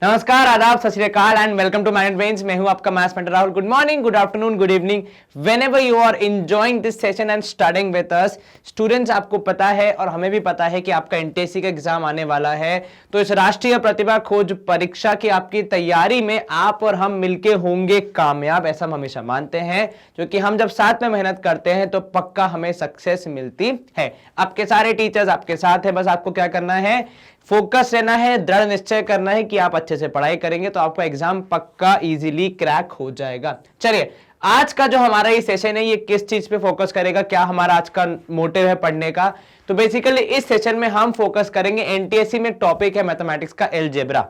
नमस्कार, आदाब, सत श्री अकाल and welcome to mind brains. मैं हूं आपका maths mentor Rahul. Good morning, good afternoon, good evening, whenever you are enjoying this session and studying with us. Students, आपको पता है और हमें भी पता है कि आपका एनटीएससी का एग्जाम आने वाला है, तो इस राष्ट्रीय प्रतिभा खोज परीक्षा की आपकी तैयारी में आप और हम मिलके होंगे कामयाब, ऐसा हम हमेशा मानते हैं। क्योंकि हम जब साथ में मेहनत करते हैं तो पक्का हमें सक्सेस मिलती है। आपके सारे टीचर्स आपके साथ है, बस आपको क्या करना है, फोकस रहना है, दृढ़ निश्चय करना है कि आप अच्छे से पढ़ाई करेंगे तो आपका एग्जाम पक्का इजीली क्रैक हो जाएगा। चलिए, आज का जो हमारा ये सेशन है ये किस चीज पे फोकस करेगा, क्या हमारा आज का मोटिव है पढ़ने का, तो बेसिकली इस सेशन में हम फोकस करेंगे एनटीएससी में टॉपिक है मैथमेटिक्स का अलजेब्रा,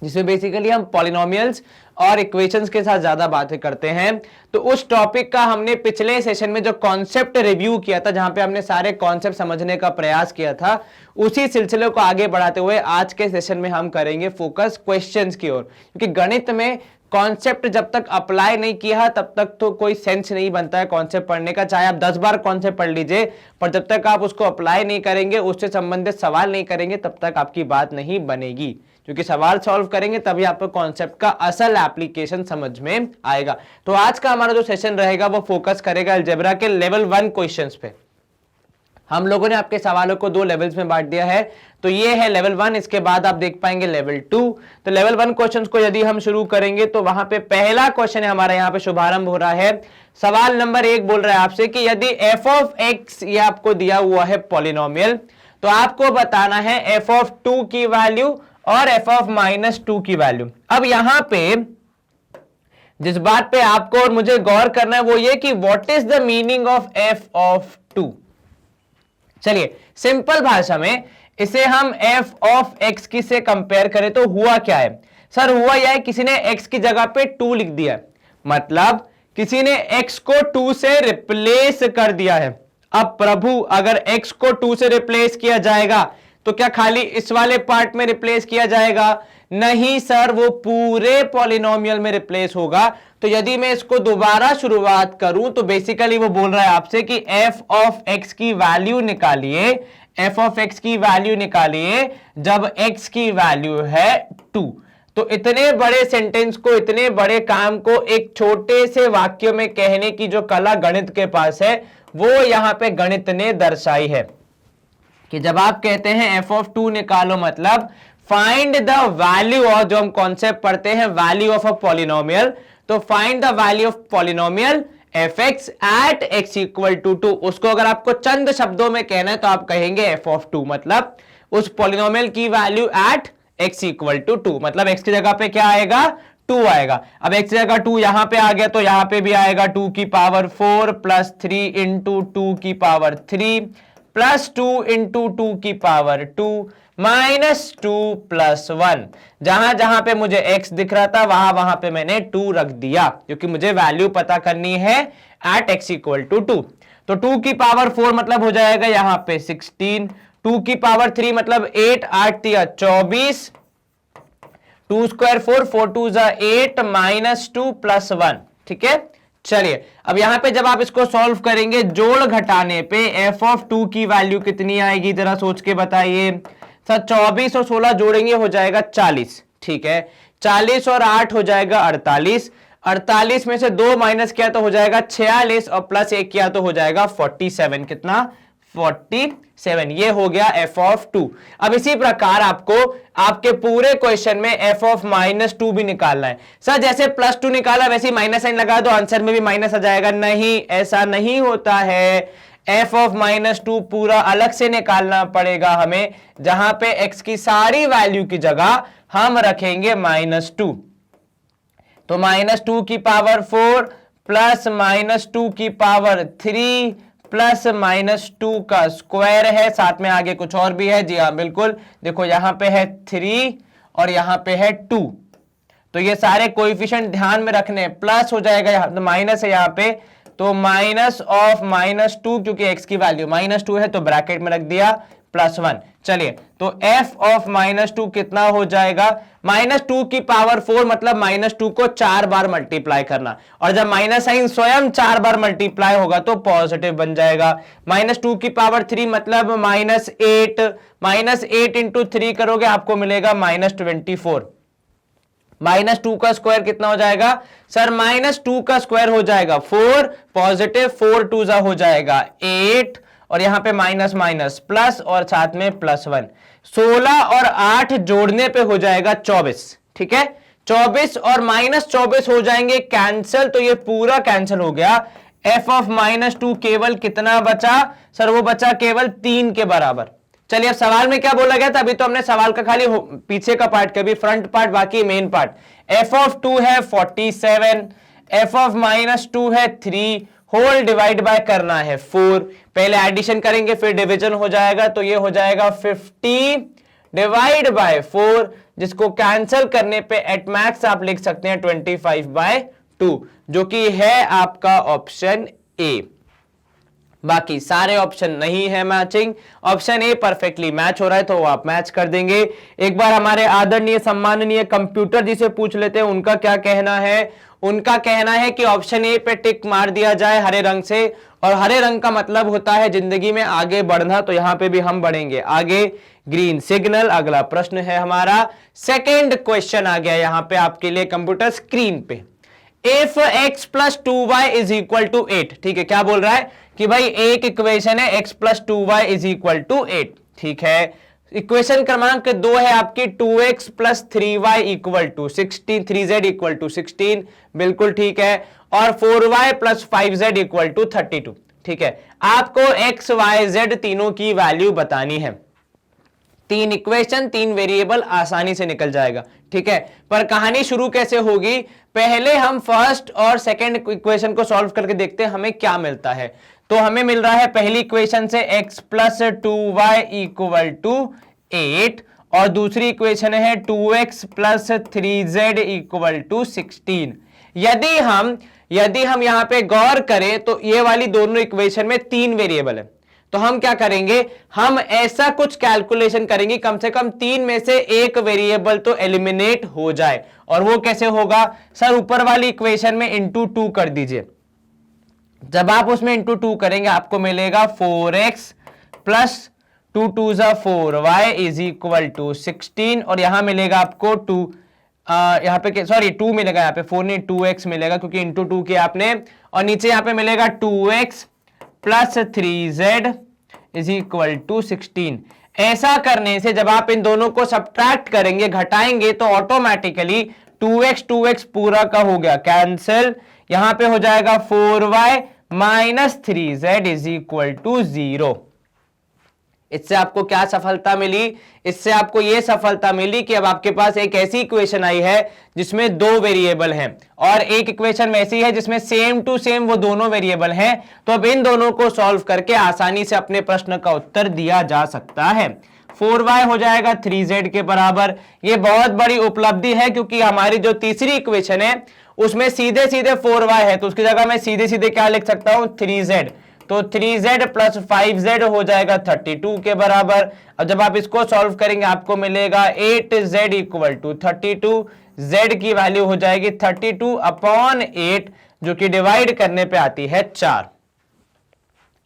जिसमें बेसिकली हम पॉलिनोमियल्स और इक्वेशंस के साथ ज्यादा बातें करते हैं। तो उस टॉपिक का हमने पिछले सेशन में जो कॉन्सेप्ट रिव्यू किया था, जहां पे हमने सारे कॉन्सेप्ट समझने का प्रयास किया था, उसी सिलसिले को आगे बढ़ाते हुए आज के सेशन में हम करेंगे फोकस क्वेश्चंस की ओर। क्योंकि गणित में कॉन्सेप्ट जब तक अप्लाई नहीं किया तब तक तो कोई सेंस नहीं बनता है कॉन्सेप्ट पढ़ने का। चाहे आप 10 बार कॉन्सेप्ट पढ़ लीजिए, पर जब तक आप उसको अप्लाई नहीं करेंगे, उससे संबंधित सवाल नहीं करेंगे, तब तक आपकी बात नहीं बनेगी। क्योंकि सवाल सॉल्व करेंगे तभी आपको कॉन्सेप्ट का असल एप्लीकेशन समझ में आएगा। तो आज का हमारा जो सेशन रहेगा वो फोकस करेगा अलजेब्रा के लेवल 1 क्वेश्चंस पे। हम लोगों ने आपके सवालों को 2 लेवल्स में बांट दिया है, तो ये है लेवल 1, इसके बाद आप देख पाएंगे लेवल 2। तो लेवल 1 क्वेश्चंस को यदि हम शुरू करेंगे तो वहां पे पहला क्वेश्चन है हमारा, यहाँ पे शुभारंभ हो रहा है। सवाल नंबर 1 बोल रहा है आपसे कि यदि f ऑफ x ये आपको दिया हुआ है पॉलिनोमियल, तो आपको बताना है f ऑफ 2 की वैल्यू और f ऑफ -2 की वैल्यू। अब यहां पे जिस बात पे आपको और मुझे गौर करना है वो ये कि what is the meaning of f of 2। चलिए, सिंपल भाषा में इसे हम f ऑफ x की से कंपेयर करें तो हुआ क्या है सर, हुआ यह है किसी ने x की जगह पे 2 लिख दिया, मतलब किसी ने x को 2 से रिप्लेस कर दिया है। अब प्रभु, अगर x को 2 से रिप्लेस किया जाएगा तो क्या खाली इस वाले पार्ट में रिप्लेस किया जाएगा? नहीं सर, वो पूरे पॉलिनोमियल में रिप्लेस होगा। तो यदि मैं इसको दोबारा शुरुआत करूं तो बेसिकली वो बोल रहा है आपसे कि f ऑफ x की वैल्यू निकालिए, f ऑफ x की वैल्यू निकालिए जब x की वैल्यू है 2। तो इतने बड़े सेंटेंस को, इतने बड़े काम को एक छोटे से वाक्य में कहने की जो कला गणित के पास है, वो यहां पे गणित ने दर्शाई है कि जब आप कहते हैं f ऑफ 2 निकालो, मतलब फाइंड द वैल्यू, और जो हम कॉन्सेप्ट पढ़ते हैं वैल्यू ऑफ अ पॉलिनोमियल, तो find the value of polynomial fx at x equal to 2। उसको अगर आपको चंद शब्दों में कहना है तो आप कहेंगे f ऑफ 2, मतलब उस पॉलिनोमियल की value at x equal to 2, मतलब x की जगह पे क्या आएगा, 2 आएगा। अब x की जगह 2 यहां पे आ गया तो यहां पे भी आएगा 2 की पावर 4 प्लस 3 इंटू 2 की पावर 3 प्लस 2 इंटू 2 की पावर 2 माइनस 2 प्लस 1। जहां जहां पे मुझे x दिख रहा था वहां वहां पे मैंने 2 रख दिया, क्योंकि मुझे वैल्यू पता करनी है एट x इक्वल टू 2। तो 2 की पावर 4 मतलब हो जाएगा यहां पे 16, 2 की पावर 3 मतलब 8, 8 दिया 24, 2 स्क्वायर 4, 4 2 8 माइनस 2 प्लस 1। ठीक है, चलिए अब यहां पे जब आप इसको सॉल्व करेंगे जोड़ घटाने पे f ऑफ 2 की वैल्यू कितनी आएगी, जरा सोच के बताइए सर। 24 और 16 जोड़ेंगे हो जाएगा 40। ठीक है, 40 और 8 हो जाएगा 48, 48 में से 2 माइनस किया तो हो जाएगा 46 और प्लस 1 किया तो हो जाएगा 47। कितना, 47। ये हो गया f ऑफ 2। अब इसी प्रकार आपको आपके पूरे क्वेश्चन में f ऑफ -2 भी निकालना है। सर जैसे +2 निकाला वैसे ही माइनस साइन लगा दो, आंसर में भी माइनस आ जाएगा। नहीं, ऐसा नहीं होता है। f ऑफ -2 पूरा अलग से निकालना पड़ेगा हमें, जहां पे x की सारी वैल्यू की जगह हम रखेंगे -2। तो -2 की पावर 4 प्लस -2 की पावर 3 प्लस -2 का स्क्वायर है, साथ में आगे कुछ और भी है। जी हाँ बिल्कुल, देखो यहां पे है 3 और यहां पे है 2, तो ये सारे कोएफिशिएंट ध्यान में रखने, प्लस हो जाएगा, यहां तो माइनस है यहां पे, तो माइनस ऑफ -2, क्योंकि x की वैल्यू -2 है तो ब्रैकेट में रख दिया +1। चलिए, तो f ऑफ -2 कितना हो जाएगा, -2 की पावर 4 मतलब -2 को 4 बार मल्टीप्लाई करना, और जब माइनस साइन स्वयं 4 बार मल्टीप्लाई होगा तो पॉजिटिव बन जाएगा। -2 की पावर 3 मतलब -8 इंटू 3 करोगे आपको मिलेगा -24। -2 का स्क्वायर कितना हो जाएगा सर? -2 का स्क्वायर हो जाएगा 4, पॉजिटिव 4 2 जा हो जाएगा 8, और यहां पे माइनस माइनस प्लस और साथ में +1। 16 और 8 जोड़ने पे हो जाएगा 24, ठीक है। 24 और -24 हो जाएंगे कैंसिल, तो ये पूरा कैंसिल हो गया। f ऑफ -2 केवल कितना बचा सर? वो बचा केवल 3 के बराबर। चलिए अब सवाल में क्या बोला गया था? अभी तो हमने सवाल का खाली पीछे का पार्ट किया, अभी फ्रंट पार्ट बाकी मेन पार्ट। f ऑफ 2 है 47, f ऑफ -2 है 3, होल डिवाइड बाय करना है 4। पहले एडिशन करेंगे फिर डिवीजन हो जाएगा, तो ये हो जाएगा 50 डिवाइड बाय 4, जिसको कैंसिल करने पे एट मैक्स आप लिख सकते हैं 25/2, जो कि है आपका ऑप्शन ए। बाकी सारे ऑप्शन नहीं है matching, option A perfectly match हो रहा है तो वो आप मैच कर देंगे। एक बार हमारे आदरणीय सम्माननीय कंप्यूटर जी से पूछ लेते हैं उनका क्या कहना है। उनका कहना है कि ऑप्शन ए पे टिक मार दिया जाए हरे रंग से, और हरे रंग का मतलब होता है जिंदगी में आगे बढ़ना, तो यहां पे भी हम बढ़ेंगे आगे, ग्रीन सिग्नल। अगला प्रश्न है हमारा, सेकेंड क्वेश्चन आ गया यहां पे आपके लिए कंप्यूटर स्क्रीन पे। If x plus 2y is equal to 8, ठीक है। क्या बोल रहा है कि भाई एक इक्वेशन है x plus 2y is equal to 8, ठीक है। इक्वेशन क्रमांक 2 है आपकी 2x plus 3y equal to 16, 3z equal to 16, बिल्कुल ठीक है। और 4y plus 5z equal to 32, ठीक है। आपको x, y, z तीनों की वैल्यू बतानी है। 3 इक्वेशन 3 वेरिएबल आसानी से निकल जाएगा, ठीक है। पर कहानी शुरू कैसे होगी, पहले हम फर्स्ट और सेकंड इक्वेशन को सॉल्व करके देखते हैं हमें क्या मिलता है। तो हमें मिल रहा है पहली इक्वेशन से x plus 2y equal to 8, और दूसरी इक्वेशन है 2x plus 3z equal to 16। यदि हम यहां पे गौर करें तो ये वाली दोनों इक्वेशन में 3 वेरिएबल है, तो हम क्या करेंगे, हम ऐसा कुछ कैलकुलेशन करेंगे कम से कम 3 में से एक वेरिएबल तो एलिमिनेट हो जाए। और वो कैसे होगा सर? ऊपर वाली इक्वेशन में इंटू 2 कर दीजिए। जब आप उसमें इंटू 2 करेंगे आपको मिलेगा 4x प्लस 2 2 जा 4y इज इक्वल टू 16, और यहां मिलेगा आपको 2, यहां पे सॉरी 2 मिलेगा, यहां पे 4 नहीं 2x मिलेगा क्योंकि इंटू 2 किया आपने, और नीचे यहां पे मिलेगा 2x plus 3z is equal to 16। ऐसा करने से जब आप इन दोनों को सब्ट्रैक्ट करेंगे, घटाएंगे, तो ऑटोमेटिकली 2x पूरा का हो गया कैंसिल। यहां पे हो जाएगा 4y minus 3z is equal to 0। इससे आपको क्या सफलता मिली? इससे आपको यह सफलता मिली कि अब आपके पास एक ऐसी इक्वेशन आई है जिसमें 2 वेरिएबल हैं, और एक इक्वेशन में ऐसी है जिसमें सेम टू सेम वो दोनों वेरिएबल हैं। तो अब इन दोनों को सॉल्व करके आसानी से अपने प्रश्न का उत्तर दिया जा सकता है। 4y हो जाएगा 3z के बराबर। ये बहुत बड़ी उपलब्धि है क्योंकि हमारी जो तीसरी इक्वेशन है उसमें सीधे सीधे 4y है, तो उसकी जगह मैं सीधे सीधे क्या लिख सकता हूं, 3z। तो 3z प्लस 5z हो जाएगा 32 के बराबर। अब जब आप इसको सॉल्व करेंगे आपको मिलेगा 8z इक्वल टू 32, z की वैल्यू हो जाएगी 32 अपॉन 8, जो कि डिवाइड करने पे आती है 4।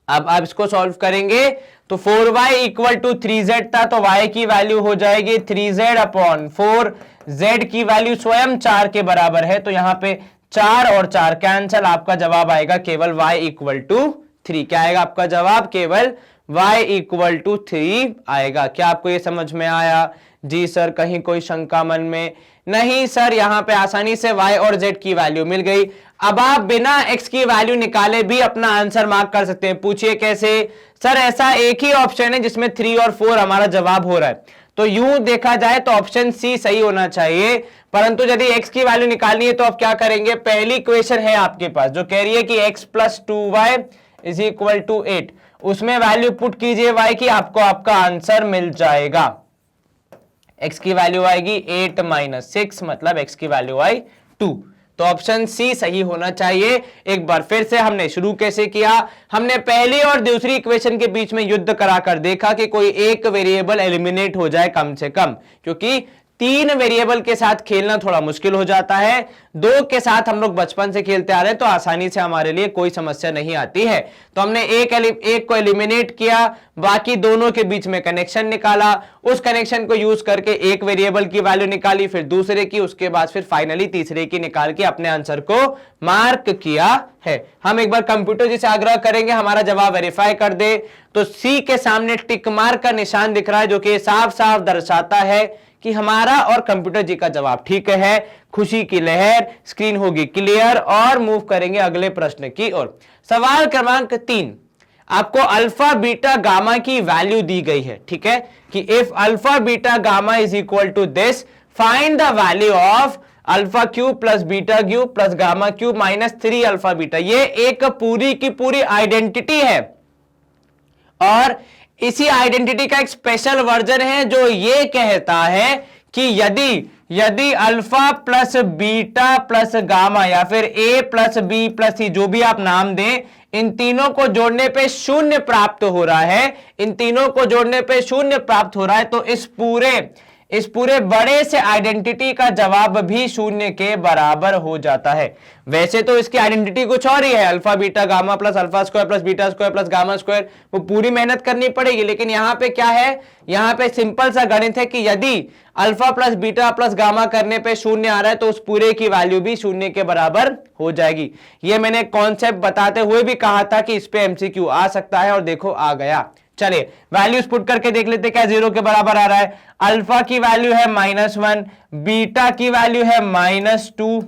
अब आप इसको सॉल्व करेंगे तो 4y इक्वल टू 3z था, तो y की वैल्यू हो जाएगी 3z अपॉन 4, z की वैल्यू स्वयं 4 के बराबर है, तो यहां पे 4 और 4 कैंसल, आपका जवाब आएगा केवल y इक्वल टू 3। क्या आएगा आपका जवाब? केवल y इक्वल टू 3 आएगा। क्या आपको ये समझ में आया? जी सर, कहीं कोई शंका मन में? नहीं सर, यहां पे आसानी से y और z की वैल्यू मिल गई। अब आप बिना x की वैल्यू निकाले भी अपना आंसर मार्क कर सकते हैं। पूछिए कैसे? सर ऐसा एक ही ऑप्शन है जिसमें 3 और 4 हमारा जवाब हो रहा है, तो यूं देखा जाए तो ऑप्शन सी सही होना चाहिए। परंतु यदि x की वैल्यू निकालनी है तो आप क्या करेंगे, पहली इक्वेशन है आपके पास जो कह रही है कि x plus 2y is equal to 8, उसमें वैल्यू पुट कीजिए y की, आपको आपका आंसर मिल जाएगा। x की वैल्यू आएगी 8 माइनस 6, मतलब x की वैल्यू आई 2। तो ऑप्शन सी सही होना चाहिए। एक बार फिर से हमने शुरू कैसे किया, हमने पहली और दूसरी इक्वेशन के बीच में युद्ध कराकर देखा कि कोई एक वेरिएबल एलिमिनेट हो जाए कम से कम, क्योंकि 3 वेरिएबल के साथ खेलना थोड़ा मुश्किल हो जाता है। 2 के साथ हम लोग बचपन से खेलते आ रहे हैं तो आसानी से हमारे लिए कोई समस्या नहीं आती है। तो हमने एक को एलिमिनेट किया, बाकी दोनों के बीच में कनेक्शन निकाला, उस कनेक्शन को यूज करके एक वेरिएबल की वैल्यू निकाली, फिर दूसरे की, उसके बाद फिर फाइनली तीसरे की निकाल के अपने आंसर को मार्क किया है। हम एक बार कंप्यूटर जी से आग्रह करेंगे हमारा जवाब वेरीफाई कर दे। तो सी के सामने टिक मार्क का निशान दिख रहा है जो कि साफ साफ दर्शाता है कि हमारा और कंप्यूटर जी का जवाब ठीक है। खुशी की लहर, स्क्रीन होगी क्लियर और मूव करेंगे अगले प्रश्न की ओर। सवाल क्रमांक 3, आपको अल्फा बीटा गामा की वैल्यू दी गई है, ठीक है, कि if alpha beta gamma is equal to this, find the value of alpha cube plus beta cube plus gamma cube minus 3 alpha beta. ये एक पूरी की पूरी आइडेंटिटी है और इसी आइडेंटिटी का एक स्पेशल वर्जन है जो ये कहता है कि यदि alpha plus beta plus gamma या फिर ए प्लस बी प्लस सी, जो भी आप नाम दें, इन तीनों को जोड़ने पे शून्य प्राप्त हो रहा है, इन तीनों को जोड़ने पे शून्य प्राप्त हो रहा है, तो इस पूरे बड़े से आइडेंटिटी का जवाब भी शून्य के बराबर हो जाता है। वैसे तो इसकी आइडेंटिटी कुछ और ही है, alpha beta gamma plus alpha square plus beta square plus gamma square, वो पूरी मेहनत करनी पड़ेगी। लेकिन यहां पे क्या है, यहां पे सिंपल सा गणित है कि यदि alpha plus beta plus gamma करने पे शून्य आ रहा है तो उस पूरे की वैल्यू भी शून्य के बराबर हो जाएगी। ये मैंने कॉन्सेप्ट बताते हुए भी कहा था कि इस पे एमसीक्यू आ सकता है और देखो आ गया। चलिए वैल्यूज पुट करके देख लेते क्या 0 के बराबर आ रहा है। अल्फा की वैल्यू है -1, बीटा की वैल्यू है -2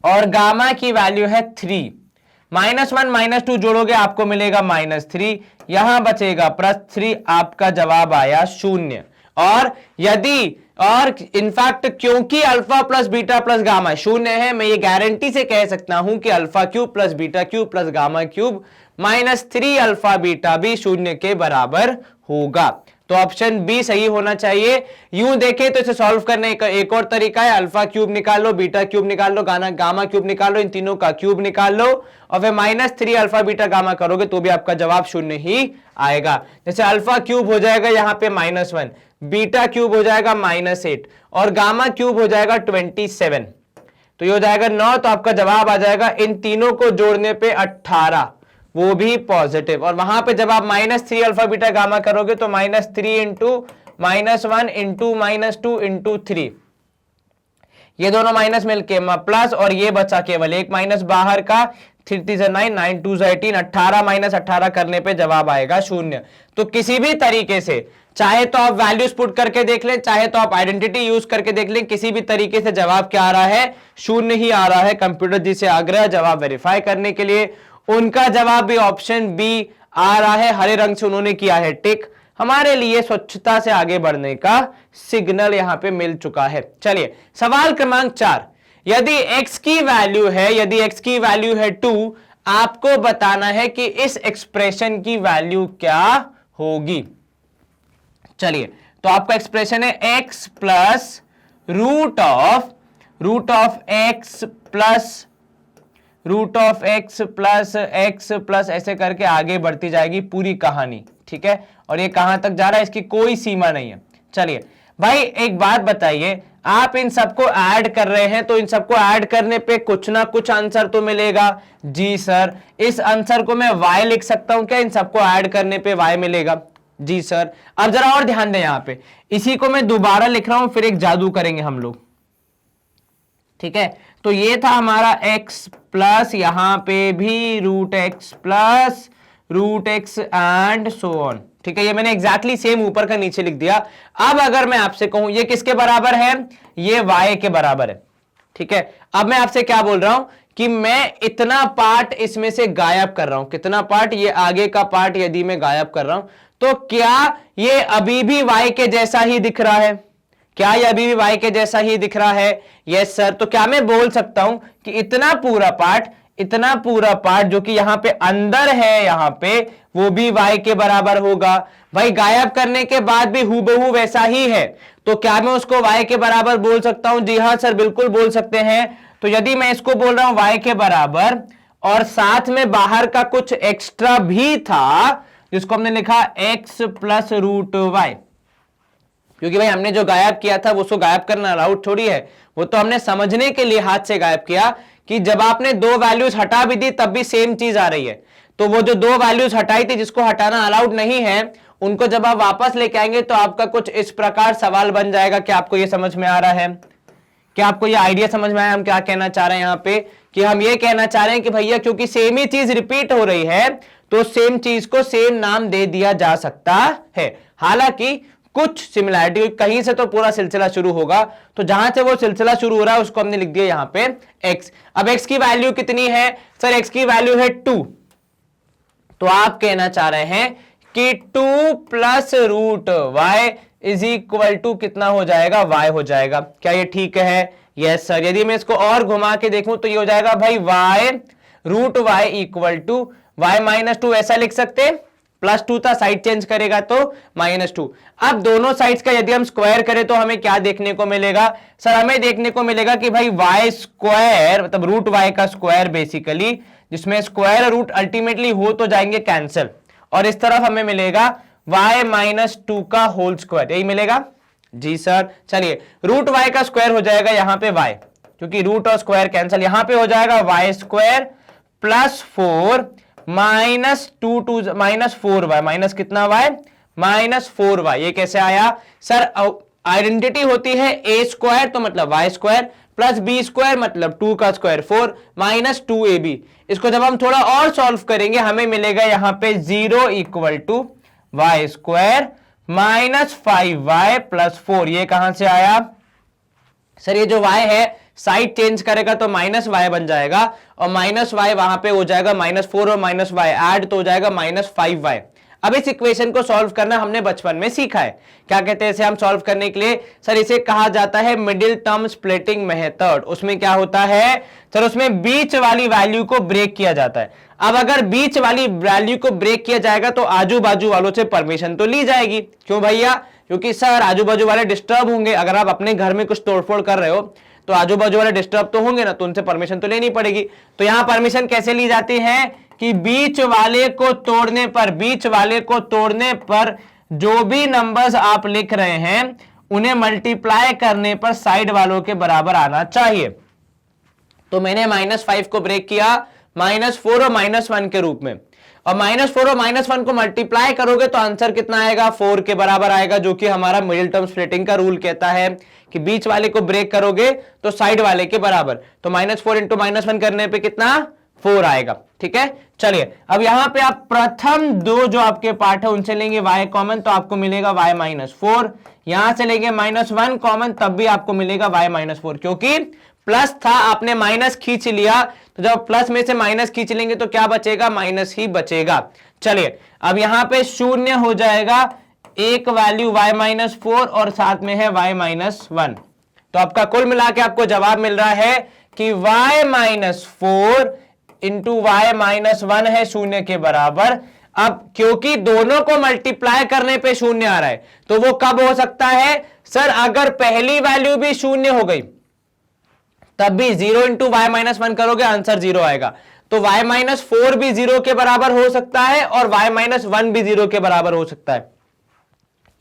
और गामा की वैल्यू है 3। -1 -2 जोड़ोगे आपको मिलेगा -3, यहां बचेगा +3, आपका जवाब आया 0। और इनफैक्ट क्योंकि alpha plus beta plus gamma 0 है, मैं ये गारंटी से कह सकता हूं कि alpha cube plus beta cube plus gamma cube -3 alpha beta भी 0 के बराबर होगा। तो ऑप्शन बी सही होना चाहिए। यूं देखें तो इसे सॉल्व करने का एक और तरीका है, अल्फा क्यूब निकाल लो, बीटा क्यूब निकाल लो, गामा क्यूब निकाल लो, इन तीनों का क्यूब निकाल लो और फिर -3 अल्फा बीटा गामा करोगे तो भी आपका जवाब 0 ही आएगा। जैसे अल्फा क्यूब हो जाएगा यहां पे -1, बीटा क्यूब हो जाएगा -8 और गामा क्यूब हो जाएगा 27, तो ये हो जाएगा 9, तो आपका जवाब आ जाएगा इन तीनों को जोड़ने पे 18, वो भी पॉजिटिव। और वहां पे जब आप -3 अल्फा बीटा गामा करोगे तो -3 इंटू -1 इंटू -2 इंटू 3, ये दोनों माइनस मिलके प्लस और ये बचा केवल एक माइनस बाहर का, 3 3 9 9 2 18, 18 माइनस 18 करने पे जवाब आएगा 0। तो किसी भी तरीके से, चाहे तो आप वैल्यूज पुट करके देख लें, चाहे तो आप आइडेंटिटी यूज करके देख लें, किसी भी तरीके से जवाब क्या आ रहा है, 0 ही आ रहा है। कंप्यूटर जी से आग्रह जवाब वेरीफाई करने के लिए, उनका जवाब भी ऑप्शन बी आ रहा है, हरे रंग से उन्होंने किया है टिक। हमारे लिए स्वच्छता से आगे बढ़ने का सिग्नल यहां पे मिल चुका है। चलिए सवाल क्रमांक 4, यदि x की वैल्यू है 2, आपको बताना है कि इस एक्सप्रेशन की वैल्यू क्या होगी। चलिए तो आपका एक्सप्रेशन है x plus root of x plus ऐसे करके आगे बढ़ती जाएगी पूरी कहानी, ठीक है। और ये कहां तक जा रहा है इसकी कोई सीमा नहीं है। चलिए भाई एक बात बताइए, आप इन सबको ऐड कर रहे हैं तो इन सबको ऐड करने पे कुछ ना कुछ आंसर तो मिलेगा। जी सर, इस आंसर को मैं y लिख सकता हूं क्या, इन सबको ऐड करने पे y मिलेगा। जी सर, अब जरा और ध्यान दें, यहां पे इसी को मैं दोबारा लिख रहा हूं, फिर एक जादू करेंगे हम लोग, ठीक है। तो ये था हमारा x प्लस यहां पे भी √x plus √x and so on, ठीक है। ये मैंने एग्जैक्टली सेम ऊपर का नीचे लिख दिया। अब अगर मैं आपसे कहूं ये किसके बराबर है, ये y के बराबर है, ठीक है। अब मैं आपसे क्या बोल रहा हूं कि मैं इतना पार्ट इसमें से गायब कर रहा हूं। कितना पार्ट, ये आगे का पार्ट यदि मैं गायब कर रहा हूं तो क्या ये अभी भी y के जैसा ही दिख रहा है, क्या ये अभी भी y के जैसा ही दिख रहा है। यस सर, तो क्या मैं बोल सकता हूं कि इतना पूरा पार्ट जो कि यहां पे अंदर है, यहां पे वो भी y के बराबर होगा। भाई गायब करने के बाद भी हूबहू वैसा ही है, तो क्या मैं उसको y के बराबर बोल सकता हूं। जी हां सर, बिल्कुल बोल सकते हैं। तो यदि मैं इसको बोल रहा हूं y के बराबर और साथ में बाहर का कुछ एक्स्ट्रा भी था जिसको हमने लिखा x प्लस √y, क्योंकि भाई हमने जो गायब किया था वो उसको गायब करना अलाउड थोड़ी है, वो तो हमने समझने के लिए हाथ से गायब किया कि जब आपने दो वैल्यूज हटा भी दी तब भी सेम चीज आ रही है। तो वो जो दो वैल्यूज हटाई थी जिसको हटाना अलाउड नहीं है, उनको जब आप वापस लेके आएंगे तो आपका कुछ इस प्रकार सवाल बन जाएगा। क्या आपको ये समझ में आ रहा है? क्या आपको ये आइडिया समझ में आया हम क्या कहना चाह रहे हैं यहाँ पे? कि हम ये कहना चाह रहे हैं कि भैया क्योंकि सेम ही चीज रिपीट हो रही है तो सेम चीज को सेम नाम दे दिया जा सकता है। हालांकि कुछ सिमिलैरिटी, कहीं से तो पूरा सिलसिला शुरू होगा, तो जहां से वो सिलसिला शुरू हो रहा है उसको हमने लिख दिया यहां पे x। अब x की वैल्यू कितनी है? सर x की वैल्यू है 2। तो आप कहना चाह रहे हैं कि 2 plus root y is equal to कितना हो जाएगा? y हो जाएगा। क्या ये ठीक है? Yes sir. यदि मैं इसको और घुमा के देखूं तो ये हो जाएगा भाई y root y equal to y minus 2, ऐसा लिख सकते। प्लस 2 था, साइड चेंज करेगा तो -2। अब दोनों साइड्स का यदि हम स्क्वायर करें तो हमें क्या देखने को मिलेगा? सर हमें देखने को मिलेगा कि भाई y स्क्वायर मतलब रूट y का स्क्वायर बेसिकली, जिसमें स्क्वायर और रूट अल्टीमेटली हो तो जाएंगे कैंसिल, और इस तरफ हमें मिलेगा y माइनस 2 का होल स्क्वायर, यही मिलेगा। जी सर। चलिए रूट y का स्क्वायर हो जाएगा यहां पे y, क्योंकि रूट और स्क्वायर कैंसिल, यहां पे हो जाएगा y square plus 4 minus 2 to -4y, minus कितना y? -4y। ये कैसे आया? सर आइडेंटिटी होती है a स्क्वायर तो मतलब y square plus b square मतलब 2 का स्क्वायर 4 माइनस 2ab। इसको जब हम थोड़ा और सॉल्व करेंगे हमें मिलेगा यहां पे 0 equal to y square minus 5y plus 4। ये कहां से आया? सर ये जो y है साइड चेंज करेगा तो -y बन जाएगा, और -y वहां पे हो जाएगा -4 और -y ऐड तो हो जाएगा -5y। अब इस इक्वेशन को सॉल्व करना हमने बचपन में सीखा है। क्या कहते हैं इसे हम सॉल्व करने के लिए? सर इसे कहा जाता है मिडिल टर्म स्प्लिटिंग मेथड। उसमें क्या होता है? सर उसमें बीच वाली वैल्यू को ब्रेक किया जाता है। अब अगर बीच वाली वैल्यू को ब्रेक किया जाएगा तो आजू बाजू वालों से परमिशन तो ली जाएगी। क्यों भैया? क्योंकि सर आजू बाजू वाले डिस्टर्ब होंगे। अगर आप अपने घर में कुछ तोड़फोड़ कर रहे हो तो आजू बाजू वाले डिस्टर्ब तो होंगे ना, तो उनसे परमिशन तो लेनी पड़ेगी। तो यहां परमिशन कैसे ली जाती है कि बीच वाले को तोड़ने पर जो भी नंबर्स आप लिख रहे हैं उन्हें मल्टीप्लाई करने पर साइड वालों के बराबर आना चाहिए। तो मैंने -5 को ब्रेक किया -4 और -1 के रूप में, और -4 और -1 को मल्टीप्लाई करोगे तो आंसर कितना आएगा? 4 के बराबर आएगा, जो कि हमारा मिडिल टर्म स्प्लिटिंग का रूल कहता है कि बीच वाले को ब्रेक करोगे तो साइड वाले के बराबर। तो -4 इंटू -1 करने पे कितना? 4 आएगा। ठीक है। चलिए अब यहां पे आप प्रथम दो जो आपके पार्ट है उनसे लेंगे y कॉमन, तो आपको मिलेगा y -4। यहां से लेंगे -1 कॉमन, तब भी आपको मिलेगा y -4, क्योंकि प्लस था आपने माइनस खींच लिया, तो जब प्लस में से माइनस खींच लेंगे तो क्या बचेगा? माइनस ही बचेगा। चलिए अब यहां पे 0 हो जाएगा, एक वैल्यू y -4 और साथ में है y -1। तो आपका कुल मिला के आपको जवाब मिल रहा है कि y -4 इंटू y -1 है 0 के बराबर। अब क्योंकि दोनों को मल्टीप्लाई करने पे 0 आ रहा है, तो वो कब हो सकता है? सर अगर पहली वैल्यू भी 0 हो गई तब भी 0 इंटू y -1 करोगे आंसर 0 आएगा। तो y -4 भी 0 के बराबर हो सकता है और y -1 भी 0 के बराबर हो सकता है।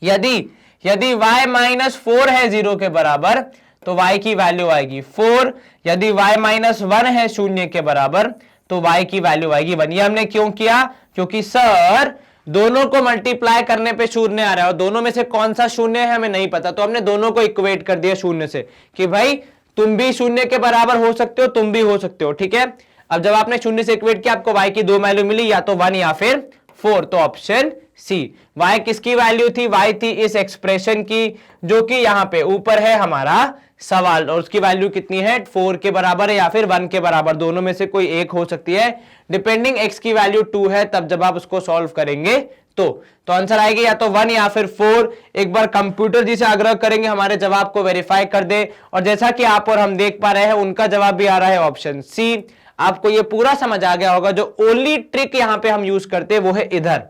यदि y -4 है 0 के बराबर तो y की वैल्यू आएगी 4। यदि y -1 है 0 के बराबर तो y की वैल्यू आएगी 1। ये हमने क्यों किया? क्योंकि सर दोनों को मल्टीप्लाई करने पे 0 आ रहा है और दोनों में से कौन सा 0 है हमें नहीं पता, तो हमने दोनों को इक्वेट कर दिया 0 से कि भाई तुम भी 0 के बराबर हो सकते हो, तुम भी हो सकते हो। ठीक है। अब जब आपने 0 से इक्वेट किया आपको y की दो वैल्यू मिली, या तो 1 या फिर 4, तो ऑप्शन सी। y किसकी वैल्यू थी? y थी इस एक्सप्रेशन की, जो कि यहां पे ऊपर है हमारा सवाल, और उसकी वैल्यू कितनी है? 4 के बराबर है या फिर 1 के बराबर, दोनों में से कोई एक हो सकती है, डिपेंडिंग x की वैल्यू 2 है तब जब आप उसको सॉल्व करेंगे तो आंसर आएगी या तो 1 या फिर 4। एक बार कंप्यूटर जी से आग्रह करेंगे हमारे जवाब को वेरीफाई कर दे, और जैसा कि आप और हम देख पा रहे हैं उनका जवाब भी आ रहा है ऑप्शन सी। आपको ये पूरा समझ आ गया होगा। जो ओनली ट्रिक यहां पे हम यूज करते हैं वो है इधर,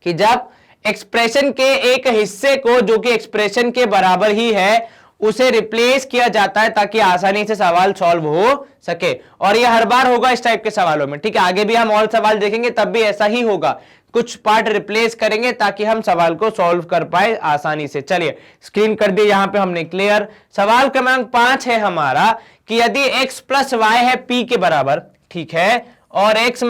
कि जब एक्सप्रेशन के एक हिस्से को जो कि एक्सप्रेशन के बराबर ही है उसे रिप्लेस किया जाता है ताकि आसानी से सवाल सॉल्व हो सके, और ये हर बार होगा इस टाइप के सवालों में। ठीक है। आगे भी हम और सवाल देखेंगे तब भी ऐसा ही होगा। कुछ पार्ट रिप्लेस करेंगे ताकि हम सवाल को सॉल्व कर पाए आसानी से। चलिए स्क्रीन कर दिए यहां पे हमने क्लियर। सवाल क्रमांक 5 है हमारा कि यदि x प्लस वाई है p के बराबर, ठीक है, और x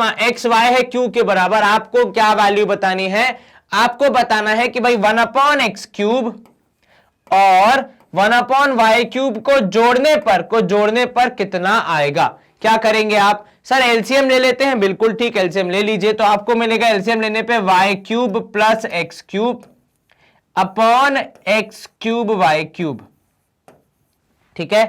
वाई है q के बराबर, आपको क्या वैल्यू बतानी है? आपको बताना है कि भाई 1/x क्यूब और 1/y क्यूब को जोड़ने पर कितना आएगा। क्या करेंगे आप? सर एलसीएम ले लेते हैं, बिल्कुल ठीक, एलसीएम ले लीजिए। तो आपको मिलेगा एलसीएम लेने पे y cube plus x cube upon x cube y cube, ठीक है।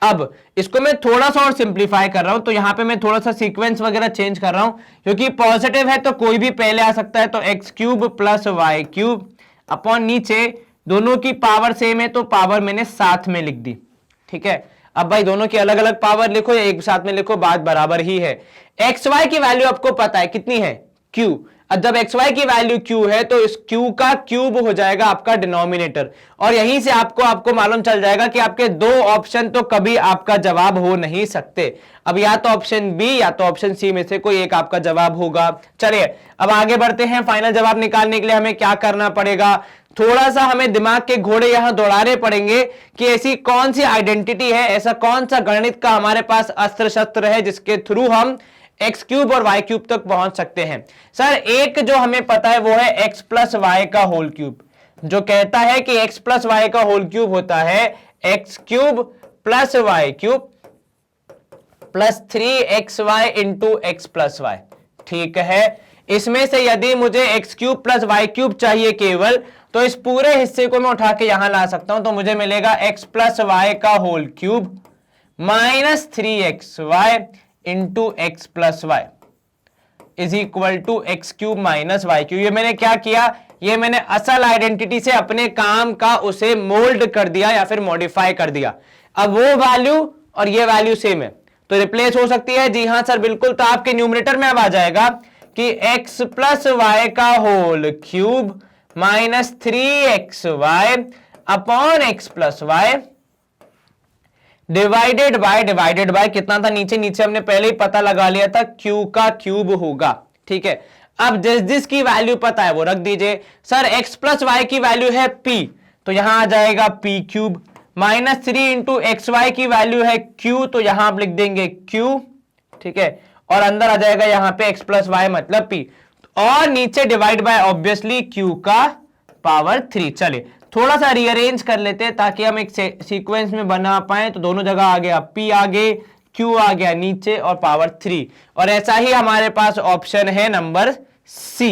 अब इसको मैं थोड़ा सा और सिंप्लीफाई कर रहा हूं, तो यहां पे मैं थोड़ा सा सीक्वेंस वगैरह चेंज कर रहा हूं, क्योंकि पॉजिटिव है तो कोई भी पहले आ सकता है। तो x cube plus y cube upon नीचे दोनों की पावर सेम है तो पावर मैंने साथ में लिख दी, ठीक है। अब भाई दोनों की अलग अलग पावर लिखो या एक साथ में लिखो, बात बराबर ही है। एक्स वाई की वैल्यू आपको पता है कितनी है? क्यू। अब जब एक्स वाई की वैल्यू क्यू है तो इस क्यू का क्यूब हो जाएगा आपका डिनोमिनेटर, और यहीं से आपको मालूम चल जाएगा कि आपके दो ऑप्शन तो कभी आपका जवाब हो नहीं सकते। अब या तो ऑप्शन बी या तो ऑप्शन सी में से कोई एक आपका जवाब होगा। चलिए अब आगे बढ़ते हैं। फाइनल जवाब निकालने के लिए हमें क्या करना पड़ेगा? थोड़ा सा हमें दिमाग के घोड़े यहां दौड़ाने पड़ेंगे कि ऐसी कौन सी आइडेंटिटी है, ऐसा कौन सा गणित का हमारे पास अस्त्र शस्त्र है जिसके थ्रू हम एक्स क्यूब और वाई क्यूब तक पहुंच सकते हैं। सर एक जो हमें पता है वो है एक्स प्लस वाई का होल क्यूब, जो कहता है कि एक्स प्लस वाई का होल क्यूब होता है x cube plus y cube plus 3xy into x plus y, ठीक है। इसमें से यदि मुझे x cube plus y cube चाहिए केवल, तो इस पूरे हिस्से को मैं उठा के यहां ला सकता हूं, तो मुझे मिलेगा एक्स प्लस वाई का whole cube minus 3xy into x plus y is equal to x cube minus y cube. ये मैंने क्या किया? ये मैंने असल आइडेंटिटी से अपने काम का उसे मोल्ड कर दिया या फिर मॉडिफाई कर दिया। अब वो वैल्यू और ये वैल्यू सेम है तो रिप्लेस हो सकती है। जी हां सर बिल्कुल। तो आपके न्यूमरेटर में अब आ जाएगा कि एक्स प्लस वाई का whole cube minus 3xy upon x plus y divided by कितना था? नीचे हमने पहले ही पता लगा लिया था, q का क्यूब होगा, ठीक है। अब जिसकी वैल्यू पता है वो रख दीजिए। सर x प्लस वाई की वैल्यू है p, तो यहां आ जाएगा p cube minus 3 into x y की वैल्यू है q, तो यहां आप लिख देंगे q, ठीक है, और अंदर आ जाएगा यहां पे x प्लस वाई मतलब p, और नीचे डिवाइड बाय ऑब्वियसली q का पावर 3। चलिए थोड़ा सा रीअरेंज कर लेते हैं ताकि हम एक सीक्वेंस में बना पाए। तो दोनों जगह आ गया p आगे, q आ गया नीचे और पावर 3, और ऐसा ही हमारे पास ऑप्शन है नंबर सी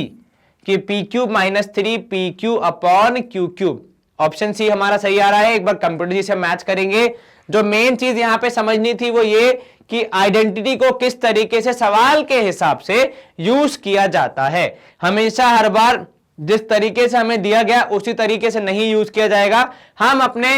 कि p cube minus 3 p q upon q cube. Option C हमारा सही आ रहा है। एक बार कंप्यूटर जी से मैच करेंगे। जो मेन चीज यहां पे समझनी थी वो ये कि आइडेंटिटी को किस तरीके से सवाल के हिसाब से यूज किया जाता है। हमेशा हर बार जिस तरीके से हमें दिया गया उसी तरीके से नहीं यूज किया जाएगा। हम अपने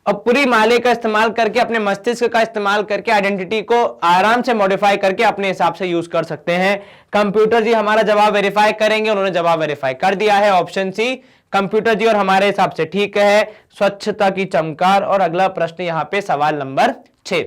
पूरी माले का इस्तेमाल करके, अपने मस्तिष्क का इस्तेमाल करके आइडेंटिटी को आराम से मॉडिफाई करके अपने हिसाब से यूज कर सकते हैं। कंप्यूटर जी हमारा जवाब वेरीफाई करेंगे। उन्होंने जवाब वेरीफाई कर दिया है, ऑप्शन सी कंप्यूटर जी, और हमारे हिसाब से ठीक है। स्वच्छता की चमकार। और अगला प्रश्न यहां पे सवाल नंबर 6,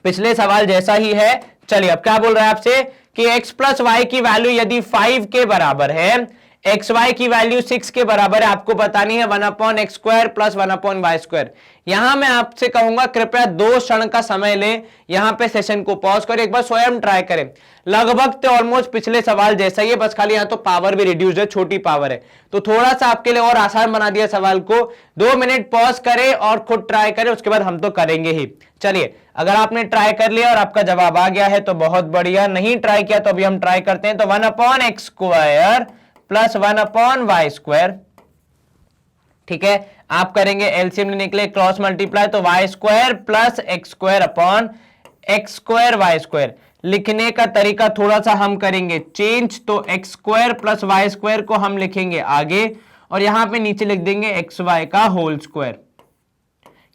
पिछले सवाल जैसा ही है। चलिए अब क्या बोल रहा है आपसे कि x प्लस वाई की वैल्यू यदि 5 के बराबर है, एक्स वाई की वैल्यू 6 के बराबर है, आपको बतानी है 1/x square plus 1/y square. यहां मैं आपसे कहूंगा कृपया 2 क्षण का समय लें, यहां पे सेशन को पॉज करें, एक बार स्वयं ट्राई करें। लगभग तो ऑलमोस्ट पिछले सवाल जैसा ही है, बस खाली यहां तो पावर भी रिड्यूस्ड है, छोटी पावर है, तो थोड़ा सा आपके लिए और आसान बना दिया सवाल को। 2 मिनट पॉज करें और खुद ट्राई करें, उसके बाद हम तो करेंगे ही। चलिए अगर आपने ट्राई कर लिया और आपका जवाब आ गया है तो बहुत बढ़िया, नहीं ट्राई किया तो अभी हम ट्राई करते हैं। तो 1/x square plus 1/y square, ठीक है। आप करेंगे एलसीएम लेने के लिए क्रॉस मल्टीप्लाई, तो y square plus x square upon x square y square. लिखने का तरीका थोड़ा सा हम करेंगे चेंज, तो x square plus y square को हम लिखेंगे आगे और यहां पे नीचे लिख देंगे एक्स वाई का होल स्क्वायर।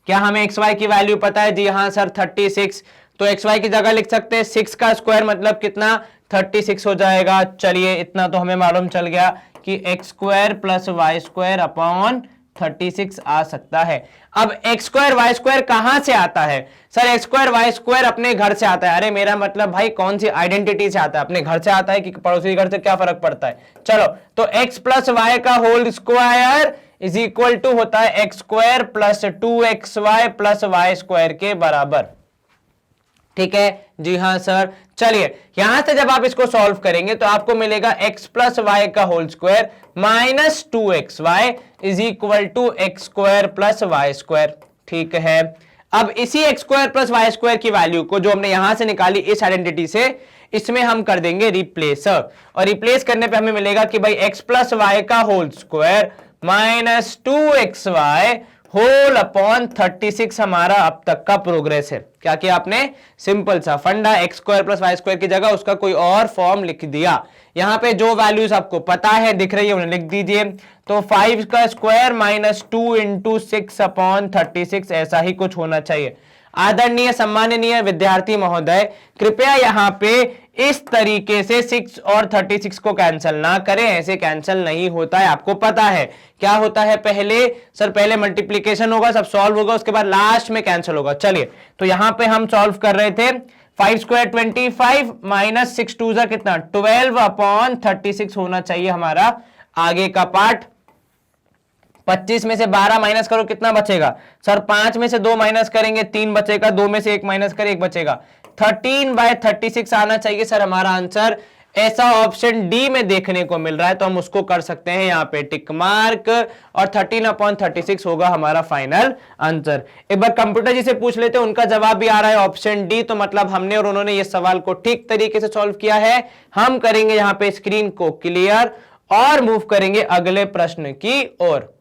क्या हमें एक्स वाई की वैल्यू पता है? जी हाँ सर 36, तो एक्स वाई की जगह लिख सकते हैं 6 का स्क्वायर मतलब कितना? 36 हो जाएगा। चलिए इतना तो हमें मालूम चल गया कि x square plus y square upon 36 आ सकता है। अब एक्स स्क्वायर वाई स्क्वायर कहां से आता है? Sir x square y square अपने घर से आता है। अरे मेरा मतलब भाई कौन सी आइडेंटिटी से आता है? अपने घर से आता है कि पड़ोसी घर से, क्या फर्क पड़ता है? चलो, तो एक्स प्लस वाई का whole square is equal to होता है x square plus 2xy plus y square के बराबर। ठीक है जी हाँ सर। चलिए यहां से जब आप इसको सॉल्व करेंगे तो आपको मिलेगा x प्लस वाई का whole square minus 2xy is equal to x square plus y square. ठीक है, अब इसी x square plus y square की वैल्यू को जो हमने यहां से निकाली इस आइडेंटिटी से, इसमें हम कर देंगे रिप्लेस, और रिप्लेस करने पे हमें मिलेगा कि भाई x प्लस वाई का whole square minus 2xy whole upon 36 हमारा अब तक का प्रोग्रेस है। क्या किया आपने? सिंपल सा फंडा, x square plus y square की जगह उसका कोई और फॉर्म लिख दिया। यहां पे जो वैल्यूज आपको पता है दिख रही है उन्हें लिख दीजिए। तो 5 का स्क्वायर माइनस 2 इंटू 6 अपॉन 36 ऐसा ही कुछ होना चाहिए। आदरणीय सम्माननीय विद्यार्थी महोदय, कृपया यहां पे इस तरीके से 6 और 36 को कैंसिल ना करें, ऐसे कैंसिल नहीं होता है। आपको पता है क्या होता है? पहले मल्टीप्लीकेशन होगा, सब सॉल्व होगा, उसके बाद लास्ट में कैंसिल होगा। चलिए, तो यहां पे हम सॉल्व कर रहे थे 5 स्क्वायर 25 माइनस 6 टू जा कितना 12 अपॉन 36 होना चाहिए हमारा आगे का पार्ट। 25 में से 12 माइनस करो, कितना बचेगा? सर 5 में से 2 माइनस करेंगे 3 बचेगा, 2 में से 1 माइनस करें 1 बचेगा। 13/36 आना चाहिए सर हमारा आंसर। ऐसा ऑप्शन डी में देखने को मिल रहा है, तो हम उसको कर सकते हैं यहाँ पे टिक मार्क, और 13/36 होगा हमारा फाइनल आंसर। एक बार कंप्यूटर जी से पूछ लेते हैं, उनका जवाब भी आ रहा है ऑप्शन डी, तो मतलब हमने और उन्होंने ये सवाल को ठीक तरीके से सॉल्व किया है। हम करेंगे यहाँ पे स्क्रीन को क्लियर और मूव करेंगे अगले प्रश्न की ओर।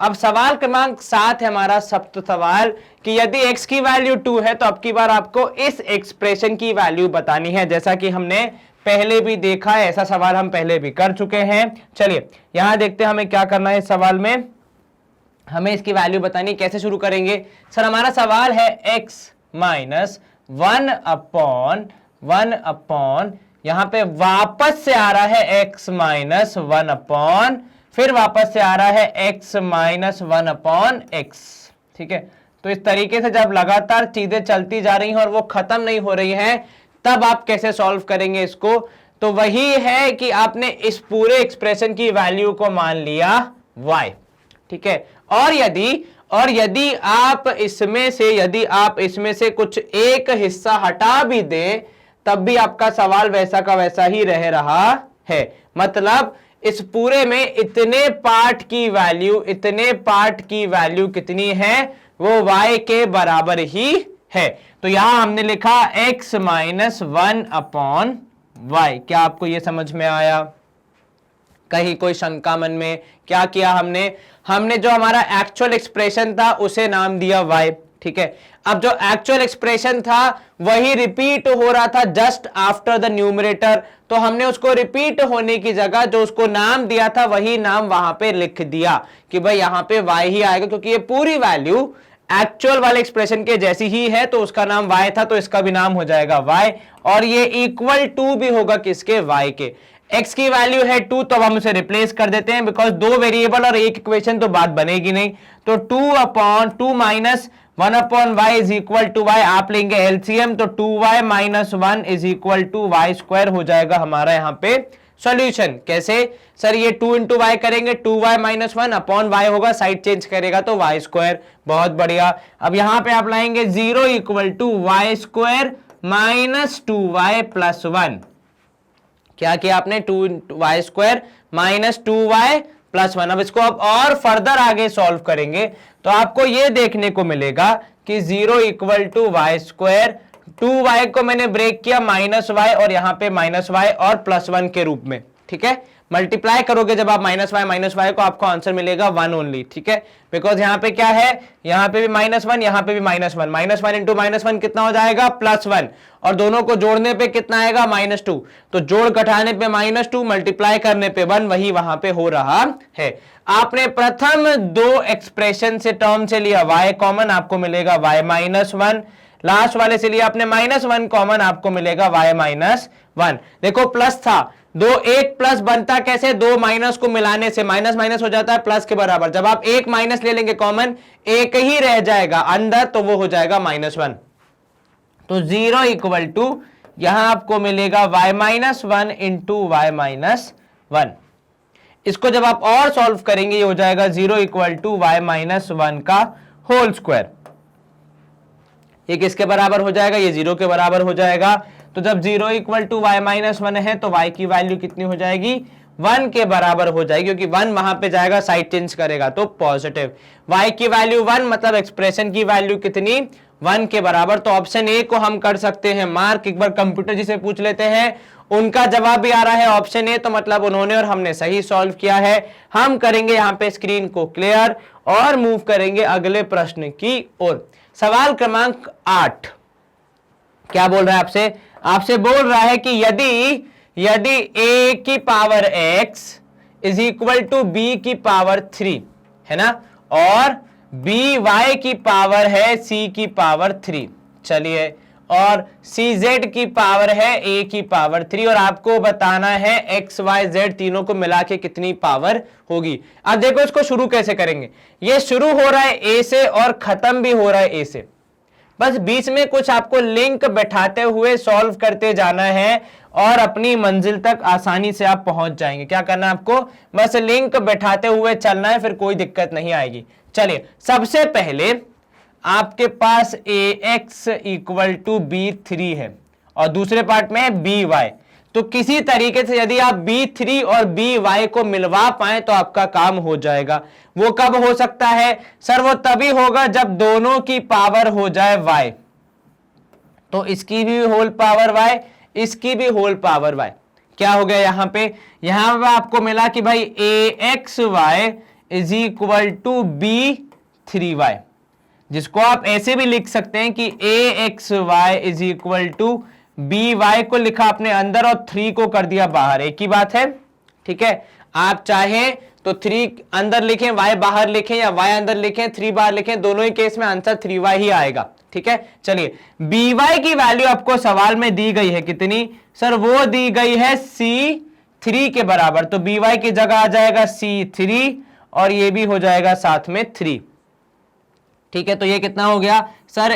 अब सवाल क्रमांक 7 है हमारा सप्त सवाल कि यदि x की वैल्यू 2 है तो अब की बार आपको इस एक्सप्रेशन की वैल्यू बतानी है। जैसा कि हमने पहले भी देखा है, ऐसा सवाल हम पहले भी कर चुके हैं। चलिए यहां देखते हैं हमें क्या करना है। इस सवाल में हमें इसकी वैल्यू बतानी, कैसे शुरू करेंगे? सर हमारा सवाल है x माइनस 1 अपॉन यहां पे वापस से आ रहा है x माइनस 1 अपॉन, फिर वापस से आ रहा है x माइनस 1 अपॉन x। ठीक है, तो इस तरीके से जब लगातार चीजें चलती जा रही हैं और वो खत्म नहीं हो रही हैं, तब आप कैसे सॉल्व करेंगे इसको? तो वही है कि आपने इस पूरे एक्सप्रेशन की वैल्यू को मान लिया y। ठीक है, और यदि आप इसमें से कुछ एक हिस्सा हटा भी दें, तब भी आपका सवाल वैसा का वैसा ही रह रहा है। मतलब इस पूरे में इतने पार्ट की वैल्यू कितनी है? वो y के बराबर ही है। तो यहां हमने लिखा x माइनस 1 अपॉन y। क्या आपको यह समझ में आया? कहीं कोई शंका मन में? क्या किया हमने जो हमारा एक्चुअल एक्सप्रेशन था उसे नाम दिया y। ठीक है, अब जो एक्चुअल एक्सप्रेशन था वही रिपीट हो रहा था जस्ट आफ्टर द न्यूमरेटर, तो हमने उसको रिपीट होने की जगह जो उसको नाम दिया था वही नाम वहां पे लिख दिया कि भाई यहां पे y ही आएगा, क्योंकि ये पूरी वैल्यू एक्चुअल वाले एक्सप्रेशन के जैसी ही है, तो उसका नाम y था, तो इसका भी नाम हो जाएगा y। और ये इक्वल टू भी होगा किसके? y के। x की वैल्यू है 2, तो अब हम उसे रिप्लेस कर देते हैं, बिकॉज 2 वेरिएबल और एक इक्वेशन तो बात बनेगी नहीं। तो 2 minus 1 upon y is equal to y। आप लेंगे एलसीएम, तो 2y minus 1 is equal to y square हो जाएगा हमारा यहाँ पे सॉल्यूशन। कैसे? सर ये 2 इंटू वाई करेंगे, 2y माइनस 1 अपॉन y होगा, साइड चेंज करेगा तो y स्क्वायर। बहुत बढ़िया। अब यहां पे आप लाएंगे 0 equal to y square minus 2y plus 1। क्या किया आपने? 2y square minus 2y plus 1। अब इसको आप और फर्दर आगे सॉल्व करेंगे तो आपको यह देखने को मिलेगा कि 0 equal to Y square, 2y को मैंने ब्रेक किया माइनस y और यहां पे माइनस y और प्लस 1 के रूप में। ठीक है, मल्टीप्लाई करोगे जब आप माइनस y को, आपको आंसर मिलेगा 1 ओनली। ठीक है, बिकॉज यहां पे क्या है, यहां पे भी माइनस 1, यहां पे भी माइनस 1, माइनस 1 इंटू माइनस 1 कितना हो जाएगा? प्लस 1, और दोनों को जोड़ने पे कितना आएगा? माइनस 2। तो जोड़ घटाने पे माइनस 2, मल्टीप्लाई करने पे 1, वही वहां पे हो रहा है। आपने प्रथम 2 एक्सप्रेशन से टर्म से लिया y कॉमन, आपको मिलेगा y माइनस 1। लास्ट वाले से लिया आपने माइनस 1 कॉमन, आपको मिलेगा y माइनस 1। देखो प्लस था, दो एक प्लस बनता कैसे, दो माइनस को मिलाने से, माइनस माइनस हो जाता है प्लस के बराबर। जब आप एक माइनस ले लेंगे कॉमन, एक ही रह जाएगा अंदर, तो वो हो जाएगा -1। तो 0 इक्वल टू यहां आपको मिलेगा y-1 इंटू y-1। इसको जब आप और सॉल्व करेंगे ये हो जाएगा 0 इक्वल टू y-1 का होल स्क्वायर। ये किसके बराबर हो जाएगा, ये 0 के बराबर हो जाएगा। तो जब 0 इक्वल टू y-1 है तो y की वैल्यू कितनी हो जाएगी, 1 के बराबर हो जाएगी, क्योंकि 1 वहां पे जाएगा, साइड चेंज करेगा तो पॉजिटिव। y की वैल्यू 1 मतलब एक्सप्रेशन की वैल्यू कितनी, 1 के बराबर। तो ऑप्शन ए को हम कर सकते हैं मार्क। एक बार कंप्यूटर जी से पूछ लेते हैं, उनका जवाब भी आ रहा है ऑप्शन ए, तो मतलब उन्होंने और हमने सही सॉल्व किया है। हम करेंगे यहाँ पे स्क्रीन को क्लियर और मूव करेंगे अगले प्रश्न की ओर। सवाल क्रमांक 8 क्या बोल रहा है आपसे, आपसे बोल रहा है कि यदि a की power x is equal to b की पावर 3 है ना, और b y की पावर है c की पावर 3, चलिए, और c z की पावर है a की पावर 3, और आपको बताना है x y z तीनों को मिला के कितनी पावर होगी। अब देखो इसको शुरू कैसे करेंगे, ये शुरू हो रहा है a से और खत्म भी हो रहा है a से, बस बीच में कुछ आपको लिंक बैठाते हुए सॉल्व करते जाना है और अपनी मंजिल तक आसानी से आप पहुंच जाएंगे। क्या करना है आपको, बस लिंक बैठाते हुए चलना है, फिर कोई दिक्कत नहीं आएगी। चलिए, सबसे पहले आपके पास ax इक्वल टू b3 है और दूसरे पार्ट में है by। तो किसी तरीके से यदि आप b3 और by को मिलवा पाए तो आपका काम हो जाएगा। वो कब हो सकता है सर, वो तभी होगा जब दोनों की पावर हो जाए y। तो इसकी भी होल पावर y, इसकी भी होल पावर y। क्या हो गया यहां पे आपको मिला कि भाई axy is equal to b3y, जिसको आप ऐसे भी लिख सकते हैं कि axy is equal to by को लिखा आपने अंदर और 3 को कर दिया बाहर, एक ही बात है, ठीक है। आप चाहें तो 3 अंदर लिखें, y बाहर लिखें, या y अंदर लिखें 3 बाहर लिखें, दोनों ही केस में आंसर 3y ही आएगा, ठीक है। चलिए, by की वैल्यू आपको सवाल में दी गई है कितनी सर, वो दी गई है c3 के बराबर, तो by की जगह आ जाएगा c3 और ये भी हो जाएगा साथ में 3, ठीक है। तो ये कितना हो गया सर,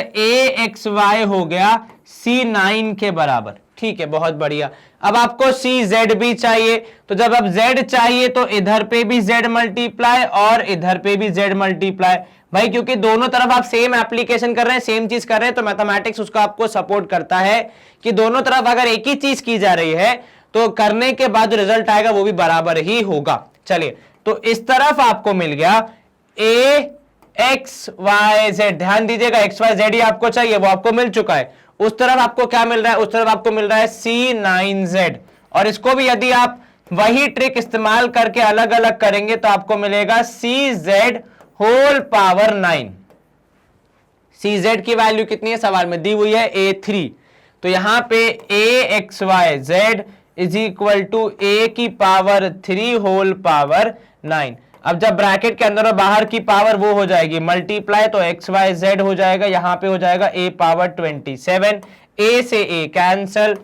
axy हो गया c9 के बराबर, ठीक है, बहुत बढ़िया। अब आपको cz भी चाहिए, तो जब अब z चाहिए तो इधर पे भी z मल्टीप्लाई और इधर पे भी z मल्टीप्लाई, भाई क्योंकि दोनों तरफ आप सेम एप्लीकेशन कर रहे हैं, सेम चीज कर रहे हैं, तो मैथमेटिक्स उसका आपको सपोर्ट करता है कि दोनों तरफ अगर एक ही चीज की जा रही है तो करने के बाद जो रिजल्ट आएगा वो भी बराबर ही होगा। चलिए, तो इस तरफ आपको मिल गया axyz, ध्यान दीजिएगा xyz ही आपको चाहिए, वो आपको मिल चुका है। उस तरफ आपको क्या मिल रहा है, उस तरफ आपको मिल रहा है c9z, और इसको भी यदि आप वही ट्रिक इस्तेमाल करके अलग अलग करेंगे तो आपको मिलेगा cz होल पावर 9। cz की वैल्यू कितनी है सवाल में दी हुई है a3, तो यहां पे axyz is equal to a की पावर 3 होल पावर 9। अब जब ब्रैकेट के अंदर और बाहर की पावर वो हो जाएगी मल्टीप्लाई, तो xyz हो जाएगा, यहां पे हो जाएगा a पावर 27, a से a कैंसल,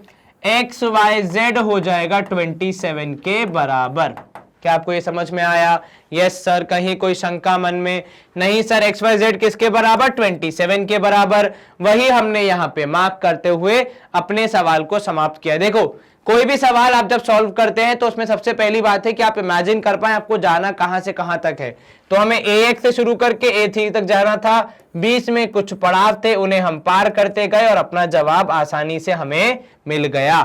xyz हो जाएगा 27 के बराबर। क्या आपको ये समझ में आया? यस सर, कहीं कोई शंका मन में नहीं सर, xyz किसके बराबर, 27 के बराबर। वही हमने यहां पे मार्क करते हुए अपने सवाल को समाप्त किया। देखो, कोई भी सवाल आप जब सॉल्व करते हैं तो उसमें सबसे पहली बात है कि आप इमेजिन कर पाए आपको जाना कहां से कहां तक है। तो हमें ax से शुरू करके a3 तक जाना था, बीच में कुछ पड़ाव थे, उन्हें हम पार करते गए और अपना जवाब आसानी से हमें मिल गया।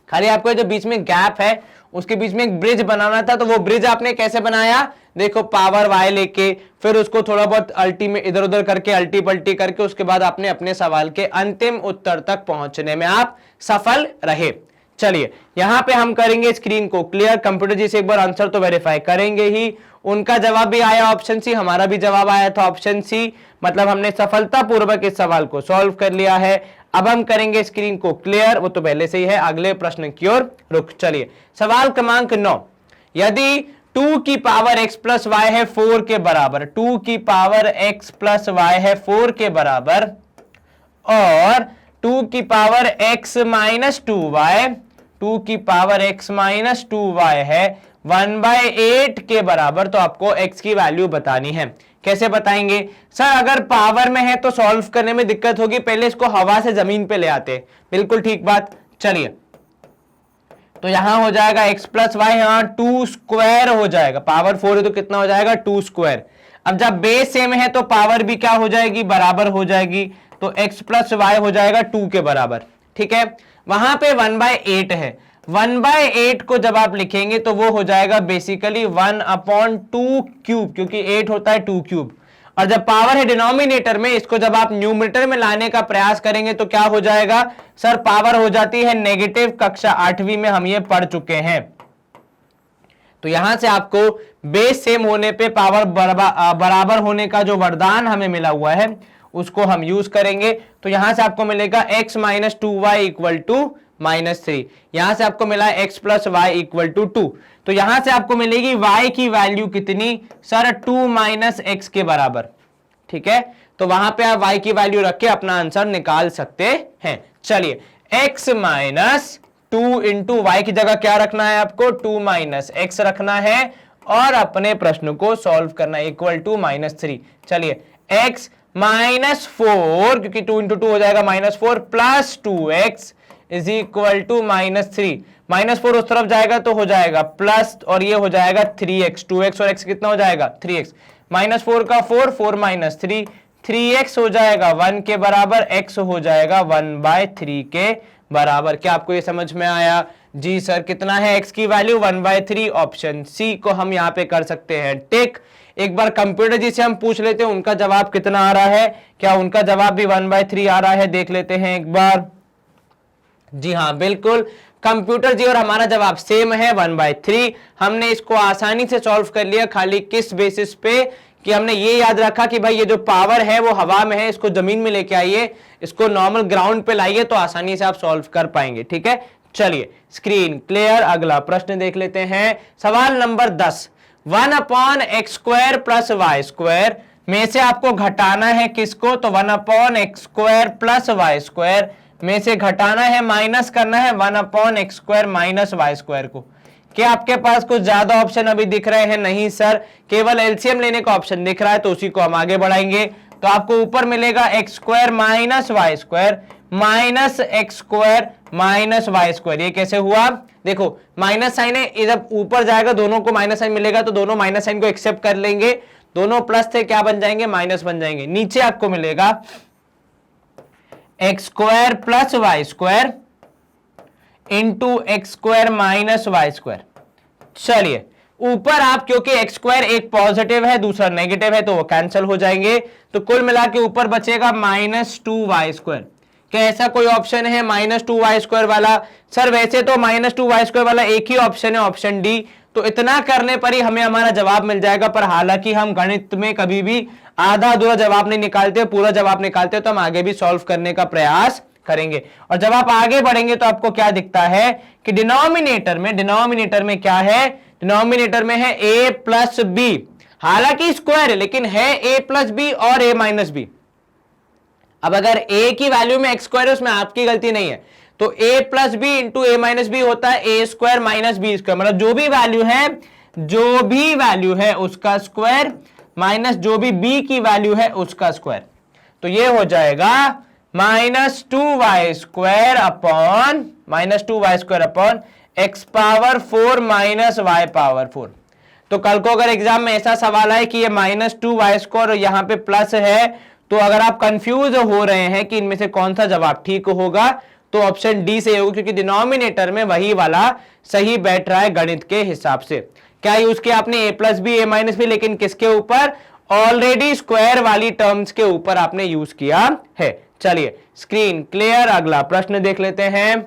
खाली आपको जो बीच में गैप है उसके बीच में एक ब्रिज बनाना था, तो वो ब्रिज आपने कैसे बनाया, देखो पावर y लेके फिर उसको थोड़ा बहुत अल्टी में इधर उधर करके अल्टी पल्टी करके उसके बाद आपने अपने सवाल के अंतिम उत्तर तक पहुंचने में आप सफल रहे। चलिए, यहां पे हम करेंगे स्क्रीन को क्लियर, कंप्यूटर जी से एक बार आंसर तो वेरीफाई करेंगे ही। उनका जवाब भी आया ऑप्शन सी, हमारा भी जवाब आया था ऑप्शन सी, मतलब हमने सफलतापूर्वक इस सवाल को सॉल्व कर लिया है। अब हम करेंगे स्क्रीन को क्लियर, वो तो पहले से ही है, अगले प्रश्न की ओर रुख। चलिए, सवाल क्रमांक 9, यदि 2 की पावर x प्लस वाई है 4 के बराबर, 2 की पावर x प्लस वाई है 4 के बराबर, और 2 की पावर x माइनस 2y 2 की पावर x माइनस 2y है 1/8 के बराबर, तो आपको x की वैल्यू बतानी है। कैसे बताएंगे सर? अगर पावर में है तो सॉल्व करने में दिक्कत होगी, पहले इसको हवा से जमीन पे ले आते। बिल्कुल ठीक बात। चलिए, तो यहां हो जाएगा x प्लस वाई, यहां 2 स्क्वायर हो जाएगा, पावर 4 है तो कितना हो जाएगा 2 स्क्वायर। अब जब बेस सेम है तो पावर भी क्या हो जाएगी, बराबर हो जाएगी, तो x प्लस वाई हो जाएगा 2 के बराबर। ठीक है, वहां पे 1/8 है, 1/8 को जब आप लिखेंगे तो वो हो जाएगा बेसिकली 1/2 क्यूब, क्योंकि 8 होता है 2 क्यूब। और जब पावर है डिनोमिनेटर में, इसको जब आप न्यूमरेटर में लाने का प्रयास करेंगे तो क्या हो जाएगा सर? पावर हो जाती है नेगेटिव। कक्षा 8वीं में हम ये पढ़ चुके हैं। तो यहां से आपको बेस सेम होने पे पावर बराबर होने का जो वरदान हमें मिला हुआ है उसको हम यूज करेंगे। तो यहां से आपको मिलेगा x minus 2y equal to -3। यहां से आपको मिला x plus y equal to 2। तो यहां से आपको मिलेगी y की वैल्यू कितनी सर? 2 माइनस x के बराबर। ठीक है, तो वहां पे आप y की वैल्यू रख के अपना आंसर निकाल सकते हैं। चलिए, x माइनस 2 इंटू वाई की जगह क्या रखना है आपको? 2 माइनस x रखना है और अपने प्रश्न को सॉल्व करना है, इक्वल टू -3। चलिए, x माइनस 4, क्योंकि 2 इंटू 2 हो जाएगा -4, plus 2x is equal to -3। -4 उस तरफ जाएगा तो हो जाएगा प्लस, और ये हो जाएगा 3x। 2x और x कितना हो जाएगा? 3x। -4 का 4, 4 माइनस 3, 3x हो जाएगा 1 के बराबर, x हो जाएगा 1/3 के बराबर। क्या आपको ये समझ में आया? जी सर। कितना है x की वैल्यू? 1/3। ऑप्शन सी को हम यहाँ पे कर सकते हैं टिक। एक बार कंप्यूटर जी से हम पूछ लेते हैं उनका जवाब कितना आ रहा है। क्या उनका जवाब भी 1/3 आ रहा है? देख लेते हैं एक बार। जी हाँ, बिल्कुल, कंप्यूटर जी और हमारा जवाब सेम है, 1/3। हमने इसको आसानी से सॉल्व कर लिया। खाली किस बेसिस पे? कि हमने ये याद रखा कि भाई ये जो पावर है वो हवा में है, इसको जमीन में लेके आइए, इसको नॉर्मल ग्राउंड पे लाइए, तो आसानी से आप सॉल्व कर पाएंगे। ठीक है, चलिए, स्क्रीन क्लियर। अगला प्रश्न देख लेते हैं। सवाल number 10, 1/x² plus y square में से आपको घटाना है किसको? तो 1/x² प्लस वाई स्क्वायर में से घटाना है, माइनस करना है 1/x² माइनस वाई स्क्वायर को। क्या आपके पास कुछ ज्यादा ऑप्शन अभी दिख रहे हैं? नहीं सर, केवल एलसीएम लेने का ऑप्शन दिख रहा है, तो उसी को हम आगे बढ़ाएंगे। तो आपको ऊपर मिलेगा x² minus y square minus x² minus y square. ये कैसे हुआ? देखो, माइनस साइन है, जब ऊपर जाएगा दोनों को माइनस साइन मिलेगा, तो दोनों माइनस साइन को एक्सेप्ट कर लेंगे। दोनों प्लस थे, क्या बन जाएंगे? माइनस बन जाएंगे। नीचे आपको मिलेगा x² plus y square into x² minus y square. चलिए, ऊपर आप, क्योंकि x² एक पॉजिटिव है दूसरा नेगेटिव है, तो वो कैंसिल हो जाएंगे, तो कुल मिला के ऊपर बचेगा -2y²। क्या ऐसा कोई ऑप्शन है -2y² वाला? सर वैसे तो -2y² वाला एक ही ऑप्शन है, ऑप्शन डी। तो इतना करने पर ही हमें हमारा जवाब मिल जाएगा। पर हालांकि हम गणित में कभी भी आधा अधूरा जवाब नहीं निकालते, पूरा जवाब निकालते, तो हम आगे भी सॉल्व करने का प्रयास करेंगे। और जब आप आगे बढ़ेंगे तो आपको क्या दिखता है कि डिनोमिनेटर में क्या है? डिनोमिनेटर में है a प्लस बी। हालांकि स्क्वायर है लेकिन है a प्लस बी और a माइनस बी। अब अगर a की वैल्यू में x² है, उसमें आपकी गलती नहीं है, तो a plus b into a minus b होता है a² माइनस b स्क्वायर। मतलब जो भी वैल्यू है उसका स्क्वायर माइनस जो भी b की वैल्यू है उसका स्क्वायर। तो ये हो जाएगा -2y² upon x power 4 minus y power 4। तो कल को अगर एग्जाम में ऐसा सवाल आए कि ये -2y² और यहाँ पे प्लस है, तो अगर आप कंफ्यूज हो रहे हैं कि इनमें से कौन सा जवाब ठीक होगा, तो ऑप्शन डी से होगा, क्योंकि डिनोमिनेटर में वही वाला सही बैठ रहा है गणित के हिसाब से। क्या यूज किया आपने? a plus b a minus b, लेकिन किसके ऊपर? ऑलरेडी स्क्वायर वाली टर्म्स के ऊपर आपने यूज किया है। चलिए, स्क्रीन क्लियर। अगला प्रश्न देख लेते हैं।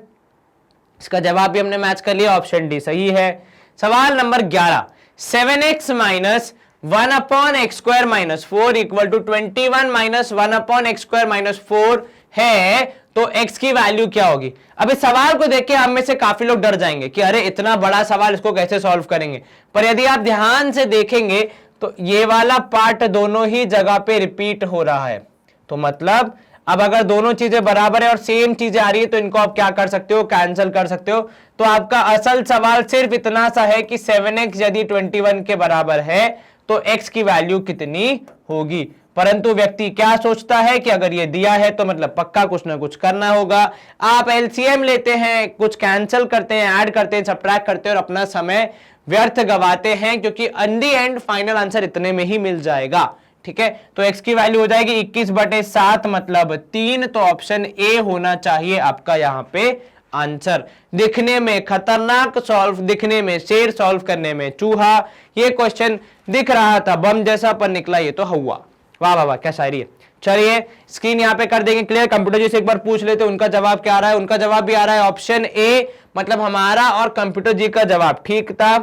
इसका जवाब भी हमने मैच कर लिया, ऑप्शन डी सही है। सवाल number 11, 7x minus 1/x² minus 4 equal to 21 minus 1/x² minus 4 है, तो x की वैल्यू क्या होगी? अब इस सवाल को देख के हम में से काफी लोग डर जाएंगे कि अरे इतना बड़ा सवाल, इसको कैसे सॉल्व करेंगे। पर यदि आप ध्यान से देखेंगे तो ये वाला पार्ट दोनों ही जगह पे रिपीट हो रहा है। तो मतलब अब अगर दोनों चीजें बराबर है और सेम चीजें आ रही है तो इनको आप क्या कर सकते हो, कैंसिल कर सकते हो। तो आपका असल सवाल सिर्फ इतना सा है कि 7x यदि 21 के बराबर है तो x की वैल्यू कितनी होगी। परंतु व्यक्ति क्या सोचता है कि अगर ये दिया है तो मतलब पक्का कुछ ना कुछ करना होगा। आप एलसीएम लेते हैं, कुछ कैंसिल करते हैं, ऐड करते हैं, सब्ट्रैक्ट करते हैं और अपना समय व्यर्थ गवाते हैं, क्योंकि इन दी एंड फाइनल आंसर इतने में ही मिल जाएगा। ठीक है, तो x की वैल्यू हो जाएगी 21/7 मतलब 3। तो ऑप्शन ए होना चाहिए आपका यहां पे आंसर। दिखने में खतरनाक, सॉल्व दिखने में शेर, सॉल्व करने में चूहा। ये क्वेश्चन दिख रहा था बम जैसा पर निकला ये तो हवा। वाह वाह वाह, क्या शायरी है। चलिए स्क्रीन यहां पे कर देंगे क्लियर। कंप्यूटर जी से एक बार पूछ लेते उनका जवाब क्या आ रहा है। उनका जवाब भी आ रहा है ऑप्शन ए, मतलब हमारा और कंप्यूटर जी का जवाब ठीक था।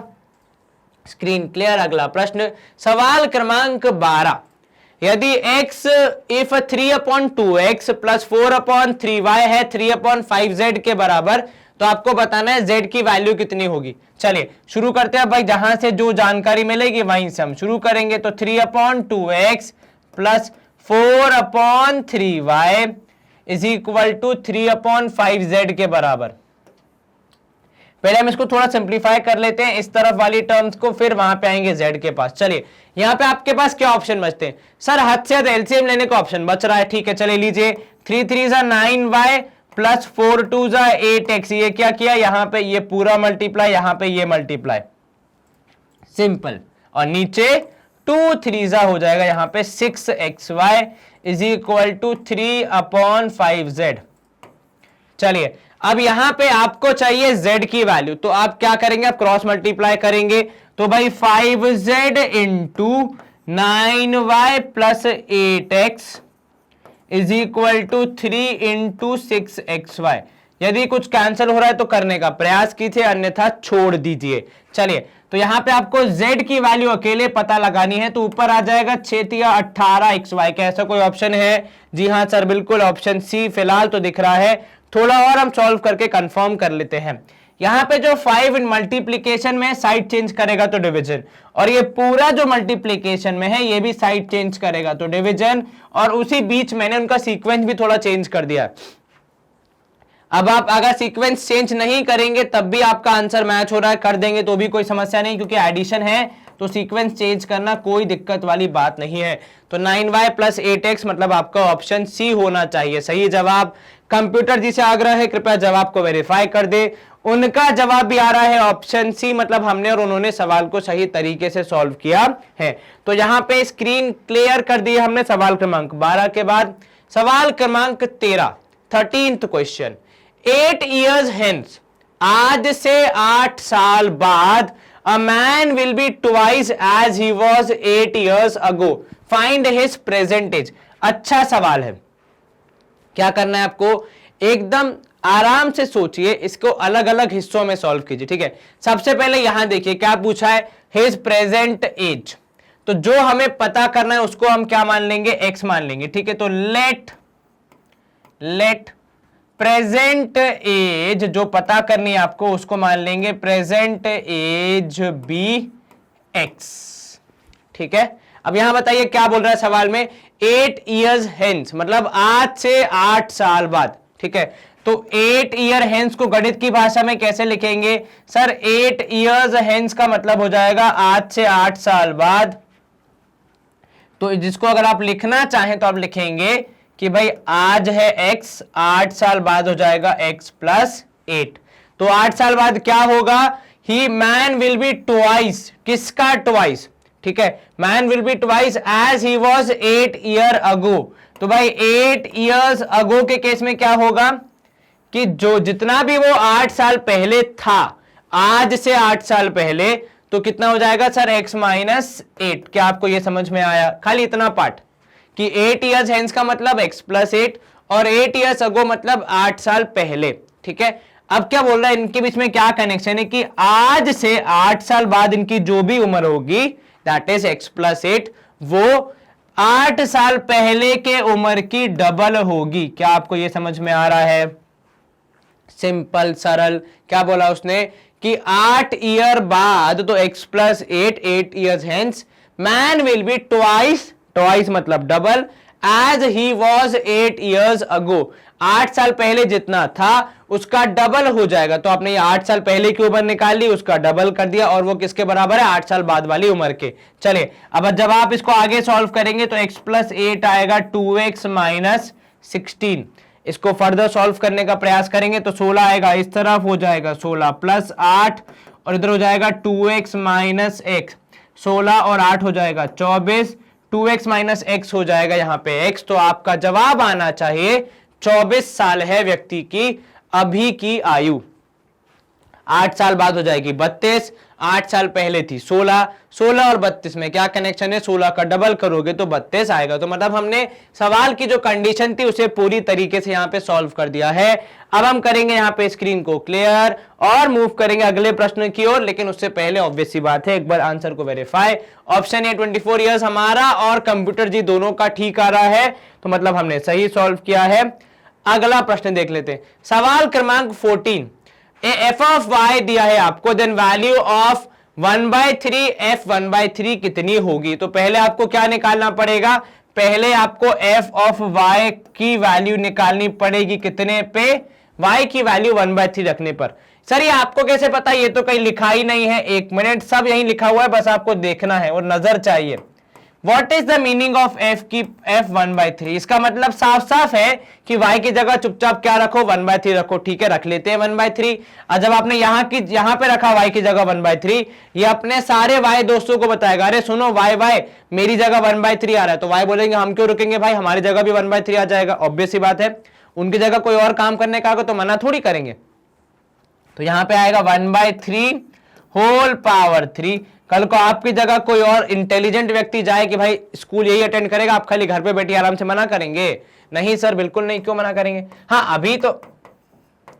Screen clear. अगला प्रश्न सवाल क्रमांक 12, यदि x if 3/2x plus 4/3y है 3/5z के बराबर, तो आपको बताना है z की वैल्यू कितनी होगी। चलिए शुरू करते हैं भाई, जहां से जो जानकारी मिलेगी वहीं से हम शुरू करेंगे। तो 3/2x plus 4/3y is equal to 3/5z के बराबर। पहले हम इसको थोड़ा सिंप्लीफाई कर लेते हैं इस तरफ वाली टर्म्स को, फिर वहां पे आएंगे z के पास। चलिए यहां पे आपके पास क्या ऑप्शन बचते हैं सर? हद से ज्यादा एलसीएम लेने का ऑप्शन बच रहा है। ठीक है चलिए लीजिए, 3 3 9y प्लस 4 2 8x। ये क्या किया, यहां पे ये पूरा मल्टीप्लाई, यहां पे ये मल्टीप्लाई, सिंपल। और नीचे 2 3 हो जाएगा, यहां पे 6xy is equal to 3/5z। चलिए अब यहां पे आपको चाहिए z की वैल्यू, तो आप क्या करेंगे, आप क्रॉस मल्टीप्लाई करेंगे। तो भाई 5z into 9y plus 8x is equal to 3 into 6xy। यदि कुछ कैंसिल हो रहा है तो करने का प्रयास कीजिए, अन्यथा छोड़ दीजिए। चलिए तो यहां पे आपको z की वैल्यू अकेले पता लगानी है, तो ऊपर आ जाएगा 6 या 18xy। क्या ऐसा कोई ऑप्शन है? जी हां सर बिल्कुल, ऑप्शन सी फिलहाल तो दिख रहा है। थोड़ा और हम सॉल्व करके कंफर्म कर लेते हैं। यहां पे जो 5 इन मल्टीप्लीकेशन में साइड चेंज करेगा तो डिवीजन, और ये पूरा जो मल्टीप्लीकेशन में है ये भी साइड चेंज करेगा तो डिवीजन, और उसी बीच मैंने उनका सीक्वेंस भी थोड़ा चेंज कर दिया। अब आप अगर सीक्वेंस चेंज नहीं करेंगे तब भी आपका आंसर मैच हो रहा है, कर देंगे तो भी कोई समस्या नहीं, क्योंकि एडिशन है तो सीक्वेंस चेंज करना कोई दिक्कत वाली बात नहीं है। तो 9y प्लस 8x मतलब आपका ऑप्शन सी होना चाहिए सही जवाब। कंप्यूटर जी से आग्रह है कृपया जवाब को वेरीफाई कर दे। उनका जवाब भी आ रहा है ऑप्शन सी, मतलब हमने और उन्होंने सवाल को सही तरीके से सॉल्व किया है। तो यहां पे स्क्रीन क्लियर कर दी हमने सवाल क्रमांक 12 के बाद। सवाल क्रमांक 13th क्वेश्चन, 8 years hence, आज से 8 साल बाद, a man will be twice as he was 8 years ago, find his present age। अच्छा सवाल है, क्या करना है आपको, एकदम आराम से सोचिए, इसको अलग अलग हिस्सों में सॉल्व कीजिए। ठीक है, सबसे पहले यहां देखिए क्या पूछा है, हिज प्रेजेंट एज। तो जो हमें पता करना है उसको हम क्या मान लेंगे, x मान लेंगे। ठीक है, तो लेट प्रेजेंट एज जो पता करनी है आपको उसको मान लेंगे प्रेजेंट एज बी x। ठीक है, अब यहां बताइए क्या बोल रहा है सवाल में, 8 years hence मतलब आज से 8 साल बाद। ठीक है, तो 8 year hence को गणित की भाषा में कैसे लिखेंगे सर, 8 years hence का मतलब हो जाएगा आज से 8 साल बाद। तो जिसको अगर आप लिखना चाहें तो आप लिखेंगे कि भाई आज है x, 8 साल बाद हो जाएगा x प्लस 8। तो 8 साल बाद क्या होगा, he man will be twice, किसका ट्वाइस, ठीक है, man will be twice age he was 8 year ago। तो भाई 8 years ago के केस में क्या होगा कि जो जितना भी वो 8 साल पहले था, आज से 8 साल पहले, तो कितना हो जाएगा सर x माइनस 8। क्या आपको ये समझ में आया? खाली इतना पार्ट कि 8 years hence का मतलब x प्लस 8 और 8 years ago मतलब 8 साल पहले। ठीक है, अब क्या बोल रहा है, इनके बीच में क्या कनेक्शन है कि आज से 8 साल बाद इनकी जो भी उम्र होगी दैट इज x प्लस 8, वो 8 साल पहले के उम्र की डबल होगी। क्या आपको यह समझ में आ रहा है? सिंपल सरल। क्या बोला उसने कि 8 ईयर बाद, तो x plus 8 8 years hence man will be twice, twice मतलब double, age he was 8 years ago, 8 साल पहले जितना था उसका डबल हो जाएगा। तो आपने ये 8 साल पहले की उम्र निकाल ली, उसका डबल कर दिया, और वो किसके बराबर है? 8 साल बाद वाली उम्र के। चलिए अब जब आप इसको आगे सॉल्व करेंगे तो x + 8 आएगा 2x - 16। इसको फर्दर सॉल्व करने का प्रयास करेंगे तो 16 आएगा, इस तरफ हो जाएगा 16 + 8 और इधर हो जाएगा 2x - x, 16 और 8 हो जाएगा 24, 2x - x हो जाएगा यहाँ पे x। तो आपका जवाब आना चाहिए 24 साल है व्यक्ति की अभी की आयु। 8 साल बाद हो जाएगी 32, 8 साल पहले थी 16, 16 और 32 में क्या कनेक्शन है? 16 का डबल करोगे तो 32 आएगा। तो मतलब हमने सवाल की जो कंडीशन थी उसे पूरी तरीके से यहाँ पे सॉल्व कर दिया है। अब हम करेंगे यहाँ पे स्क्रीन को क्लियर और मूव करेंगे अगले प्रश्न की ओर, लेकिन उससे पहले ऑब्वियस सी बात है एक बार आंसर को वेरीफाई। ऑप्शन ए 24 ईयर्स हमारा और कंप्यूटर जी दोनों का ठीक आ रहा है, तो मतलब हमने सही सॉल्व किया है। अगला प्रश्न देख लेते हैं, सवाल क्रमांक 14। एफ ऑफ वाई दिया है आपको, देन वैल्यू ऑफ 1/3 एफ 1/3 कितनी होगी? तो पहले आपको क्या निकालना पड़ेगा? पहले आपको एफ ऑफ वाई की वैल्यू निकालनी पड़ेगी कितने पे? वाई की वैल्यू 1/3 रखने पर। सर ये आपको कैसे पता? ये तो कहीं लिखा ही नहीं है। एक मिनट, सब यहीं लिखा हुआ है, बस आपको देखना है और नजर चाहिए। What is the meaning of f की f 1/3? इसका मतलब साफ साफ है कि y की जगह चुपचाप क्या रखो? 1/3 रखो। ठीक है, रख लेते हैं 1/3। और जब आपने यहाँ पे रखा y की जगह 1/3, ये अपने सारे y दोस्तों को बताएगा, अरे सुनो y मेरी जगह 1/3 आ रहा है। तो y बोलेंगे हम क्यों रुकेंगे भाई, हमारी जगह भी 1/3 आ जाएगा। ऑब्वियस सी बात है, उनकी जगह कोई और काम करने का तो मना थोड़ी करेंगे। तो यहां पे आएगा 1/3 होल पावर 3। कल को आपकी जगह कोई और इंटेलिजेंट व्यक्ति जाए कि भाई स्कूल यही अटेंड करेगा, आप खाली घर पे बैठी आराम से, मना करेंगे? नहीं सर, बिल्कुल नहीं। क्यों मना करेंगे? हाँ अभी तो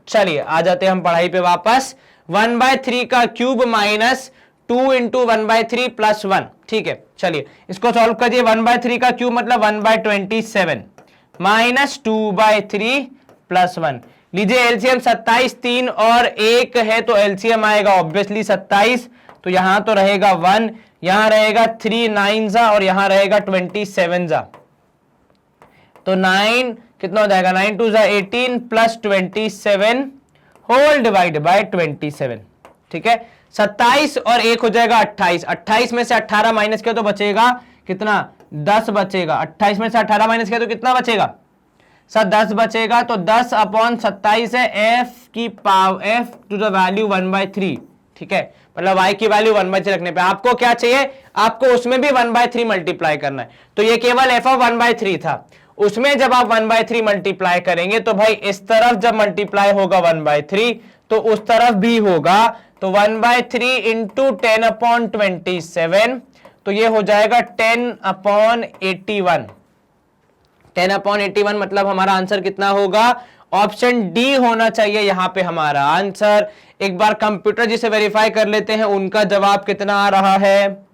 चलिए आ जाते हैं हम पढ़ाई पे वापस। 1/3 का क्यूब माइनस 2 × 1/3 + 1। ठीक है, चलिए इसको सॉल्व करिए। 1/3 का क्यूब मतलब 1/27 माइनस 2/3 + 1। लीजिए एलसीएम 27, 3 और 1 है तो एलसीएम आएगा ऑब्वियसली 27। तो यहां तो रहेगा 1, यहां रहेगा 3 9 जा और यहां रहेगा 27 जा। तो 9 कितना हो जाएगा? 9 2 जा 18 + 27 होल डिवाइड बाय 27। ठीक है, 27 और 1 हो जाएगा 28। 28 में से 18 माइनस किया तो बचेगा कितना? 10 बचेगा। 28 में से 18 माइनस किया तो कितना बचेगा? सर 10 बचेगा। तो 10/27 है f की power f to the value 1/3। ठीक है, मतलब y की वैल्यू 1/3 रखने पे आपको क्या चाहिए? आपको उसमें भी 1/3 मल्टीप्लाई करना है। तो ये केवल f ऑफ 1/3 था, उसमें जब आप 1/3 मल्टीप्लाई करेंगे तो भाई इस तरफ जब मल्टीप्लाई होगा 1/3 तो उस तरफ भी होगा। तो 1/3 × 10/27, तो ये हो जाएगा 10/81। 10/81 मतलब हमारा आंसर कितना होगा? ऑप्शन डी होना चाहिए यहां पे हमारा आंसर। एक बार कंप्यूटर जी से वेरीफाई कर लेते हैं उनका जवाब कितना आ रहा है।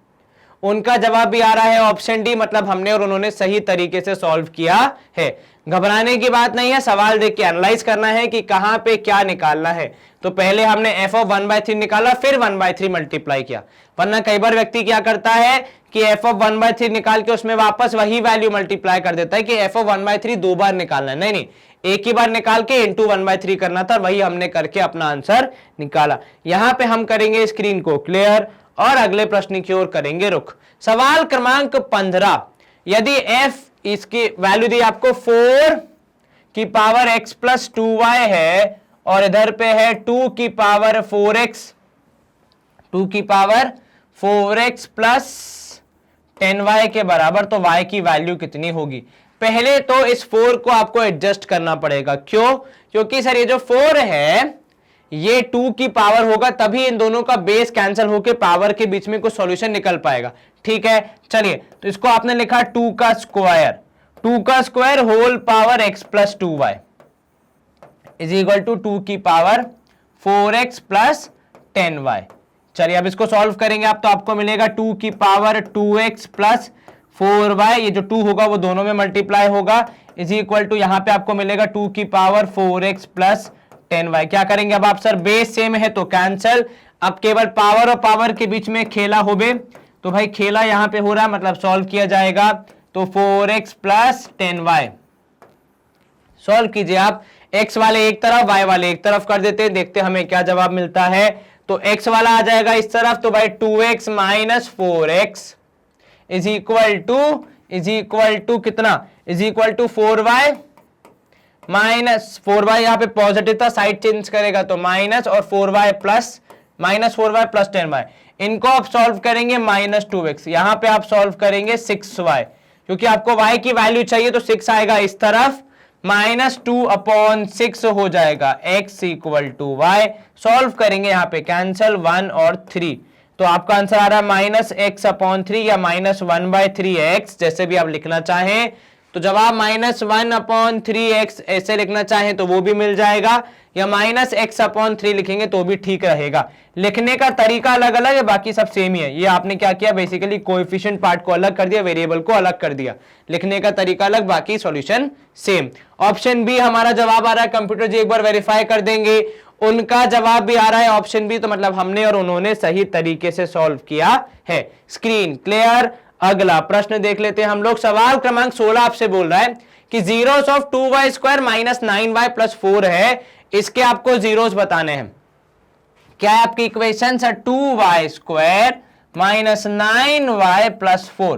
उनका जवाब भी आ रहा है ऑप्शन डी, मतलब हमने और उन्होंने सही तरीके से सॉल्व किया है। घबराने की बात नहीं है, सवाल देख के एनालाइज करना है कि कहां पे क्या निकालना है। तो पहले हमने f ऑफ 1/3 निकाला, फिर 1/3 मल्टीप्लाई किया। वरना कई बार व्यक्ति क्या करता है कि f ऑफ 1/3 निकाल के उसमें वापस वही वैल्यू मल्टीप्लाई कर देता है कि f ऑफ 1/3 दो बार निकालना है। नहीं, एक ही बार निकाल के इंटू 1/3 करना था, वही हमने करके अपना आंसर निकाला। यहां पे हम करेंगे स्क्रीन को क्लियर और अगले प्रश्न की ओर करेंगे रुख। सवाल क्रमांक 15, यदि f इसकी वैल्यू दी आपको 4 की पावर x + 2y है और इधर पे है 2 की पावर 4x, 2 की पावर 4x + 10y के बराबर, तो y की वैल्यू कितनी होगी? पहले तो इस 4 को आपको एडजस्ट करना पड़ेगा। क्यों? क्योंकि सर ये जो 4 है ये 2 की पावर होगा, तभी इन दोनों का बेस कैंसिल होकर पावर के बीच में कुछ सॉल्यूशन निकल पाएगा। ठीक है, चलिए तो इसको आपने लिखा 2 का स्क्वायर, 2 का square whole power x + 2y is equal to 2 की पावर 4x + 10y। चलिए अब इसको सॉल्व करेंगे आप, तो आपको मिलेगा 2 की पावर 2x + 4y, ये जो 2 होगा वो दोनों में मल्टीप्लाई होगा, इज इक्वल टू यहां पे आपको मिलेगा 2 की पावर 4x + 10y। क्या करेंगे अब आप? सर बेस सेम है तो कैंसिल। अब केवल पावर और पावर के बीच में खेला होबे, तो भाई खेला यहां पे हो रहा है, मतलब सॉल्व किया जाएगा। तो 4x प्लस 10y। सॉल्व कीजिए आप, x वाले एक तरफ y वाले एक तरफ कर देते हैं, देखते हैं हमें क्या जवाब मिलता है। तो x वाला आ जाएगा इस तरफ, तो भाई 2x minus 4x is equal to कितना, is equal to 4y minus 4y, यहां पे पॉजिटिव था साइड चेंज करेगा तो माइनस, और 4y प्लस 10y, इनको आप सॉल्व करेंगे माइनस 2x, यहां पे आप सॉल्व करेंगे 6y, क्योंकि आपको y की वैल्यू चाहिए तो 6 आएगा इस तरफ, माइनस 2/6 हो जाएगा, x equal to y। Solve करेंगे यहां पे कैंसल 1 और 3, तो आपका आंसर आ रहा है -x/3 या -1/3x, जैसे भी आप लिखना चाहें। तो जब आप -1/3x ऐसे लिखना चाहें तो वो भी मिल जाएगा, या -x/3 लिखेंगे तो भी ठीक रहेगा। लिखने का तरीका अलग अलग है, बाकी सब सेम ही है। ये आपने क्या किया, बेसिकली कोएफिशिएंट पार्ट को अलग कर दिया, वेरिएबल को अलग कर दिया, लिखने का तरीका अलग, बाकी सॉल्यूशन सेम। ऑप्शन बी हमारा जवाब आ रहा है, कंप्यूटर जी एक बार वेरीफाई कर देंगे, उनका जवाब भी आ रहा है ऑप्शन बी, तो मतलब हमने और उन्होंने सही तरीके से सॉल्व किया है। Screen clear. अगला प्रश्न देख लेते हैं हम लोग। सवाल क्रमांक 16 आपसे बोल रहा है कि zeros of 2y square minus 9y plus 4 है, इसके आपको जीरोस बताने हैं। क्या है आपकी इक्वेशन है, 2y square minus 9y plus 4।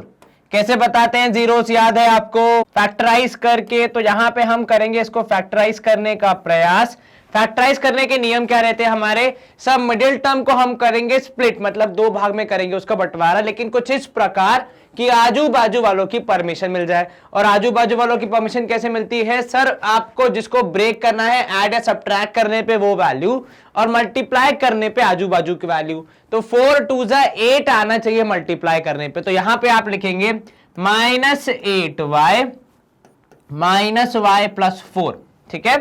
कैसे बताते हैं जीरोस, याद है आपको, फैक्टराइज करके। तो यहां पे हम करेंगे इसको फैक्टराइज करने का प्रयास। फैक्टराइज करने के नियम क्या रहते हैं हमारे, सब मिडिल टर्म को हम करेंगे स्प्लिट, मतलब दो भाग में करेंगे उसका बंटवारा, लेकिन कुछ इस प्रकार कि आजू बाजू वालों की परमिशन मिल जाए। और आजू बाजू वालों की परमिशन कैसे मिलती है सर, आपको जिसको ब्रेक करना है ऐड या सब्ट्रैक्ट करने पे वो वैल्यू, और मल्टीप्लाई करने पे आजू बाजू की वैल्यू। तो 4 2 8 आना चाहिए मल्टीप्लाई करने पे, तो यहां पे आप लिखेंगे -8y माइनस y प्लस 4, ठीक है।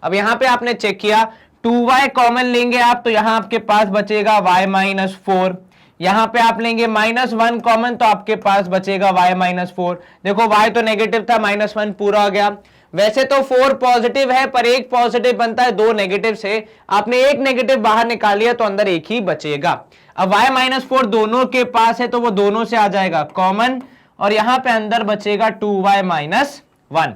अब यहां पे आपने चेक किया 2y कॉमन लेंगे आप, तो यहां आपके पास बचेगा y माइनस 4, यहां पे आप लेंगे -1 कॉमन, तो आपके पास बचेगा y माइनस 4। देखो y तो नेगेटिव था, -1 पूरा हो गया। वैसे तो 4 पॉजिटिव है, पर एक पॉजिटिव बनता है 2 नेगेटिव से, आपने एक नेगेटिव बाहर निकाल लिया तो अंदर एक ही बचेगा। अब y माइनस 4 दोनों के पास है तो वो दोनों से आ जाएगा कॉमन, और यहां पे अंदर बचेगा 2y माइनस 1।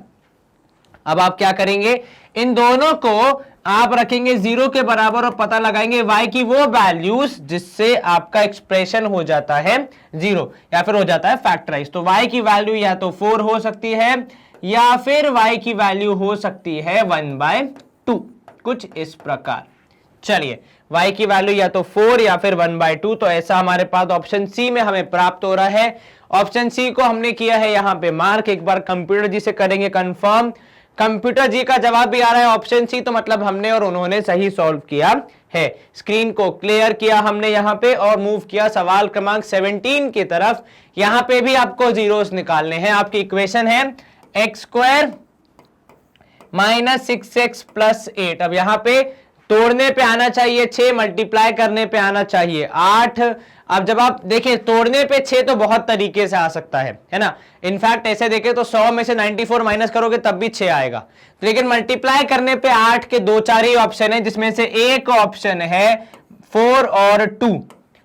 अब आप क्या करेंगे, इन दोनों को आप रखेंगे 0 के बराबर और पता लगाएंगे y की वो वैल्यूज जिससे आपका एक्सप्रेशन हो जाता है 0 या फिर हो जाता है फैक्टराइज। तो y की वैल्यू या तो 4 हो सकती है या फिर y की वैल्यू हो सकती है 1/2, कुछ इस प्रकार। चलिए y की वैल्यू या तो 4 या फिर 1/2, तो ऐसा हमारे पास ऑप्शन सी में हमें प्राप्त हो रहा है। ऑप्शन सी को हमने किया है यहां पे मार्क, एक बार कंप्यूटर जी से करेंगे कंफर्म। कंप्यूटर जी का जवाब भी आ रहा है ऑप्शन सी, तो मतलब हमने और उन्होंने सही सॉल्व किया है। स्क्रीन को क्लियर किया हमने यहां पे और मूव किया सवाल क्रमांक 17 की तरफ। यहां पे भी आपको जीरोस निकालने हैं। आपकी इक्वेशन है x square minus 6x plus 8। अब यहां पे तोड़ने पे आना चाहिए 6, मल्टीप्लाई करने पे आना चाहिए 8। अब जब आप देखें तोड़ने पे 6 तो बहुत तरीके से आ सकता है ना। इनफैक्ट ऐसे देखें तो 100 में से 94 माइनस करोगे तब भी 6 आएगा, लेकिन मल्टीप्लाई करने पे 8 के 2-4 ही ऑप्शन है, जिसमें से एक ऑप्शन है 4 और 2।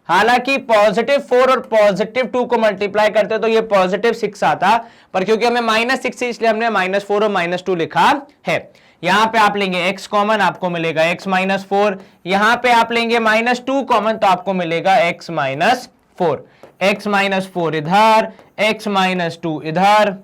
हालांकि पॉजिटिव 4 और पॉजिटिव 2 को मल्टीप्लाई करते तो ये पॉजिटिव 6 आता, पर क्योंकि हमें -6 इसलिए हमने -4 और -2 लिखा है। यहां पे आप लेंगे x कॉमन, आपको मिलेगा x माइनस 4। यहां पे आप लेंगे -2 कॉमन, तो आपको मिलेगा x माइनस 4। x माइनस 4 इधर, x माइनस 2 इधर।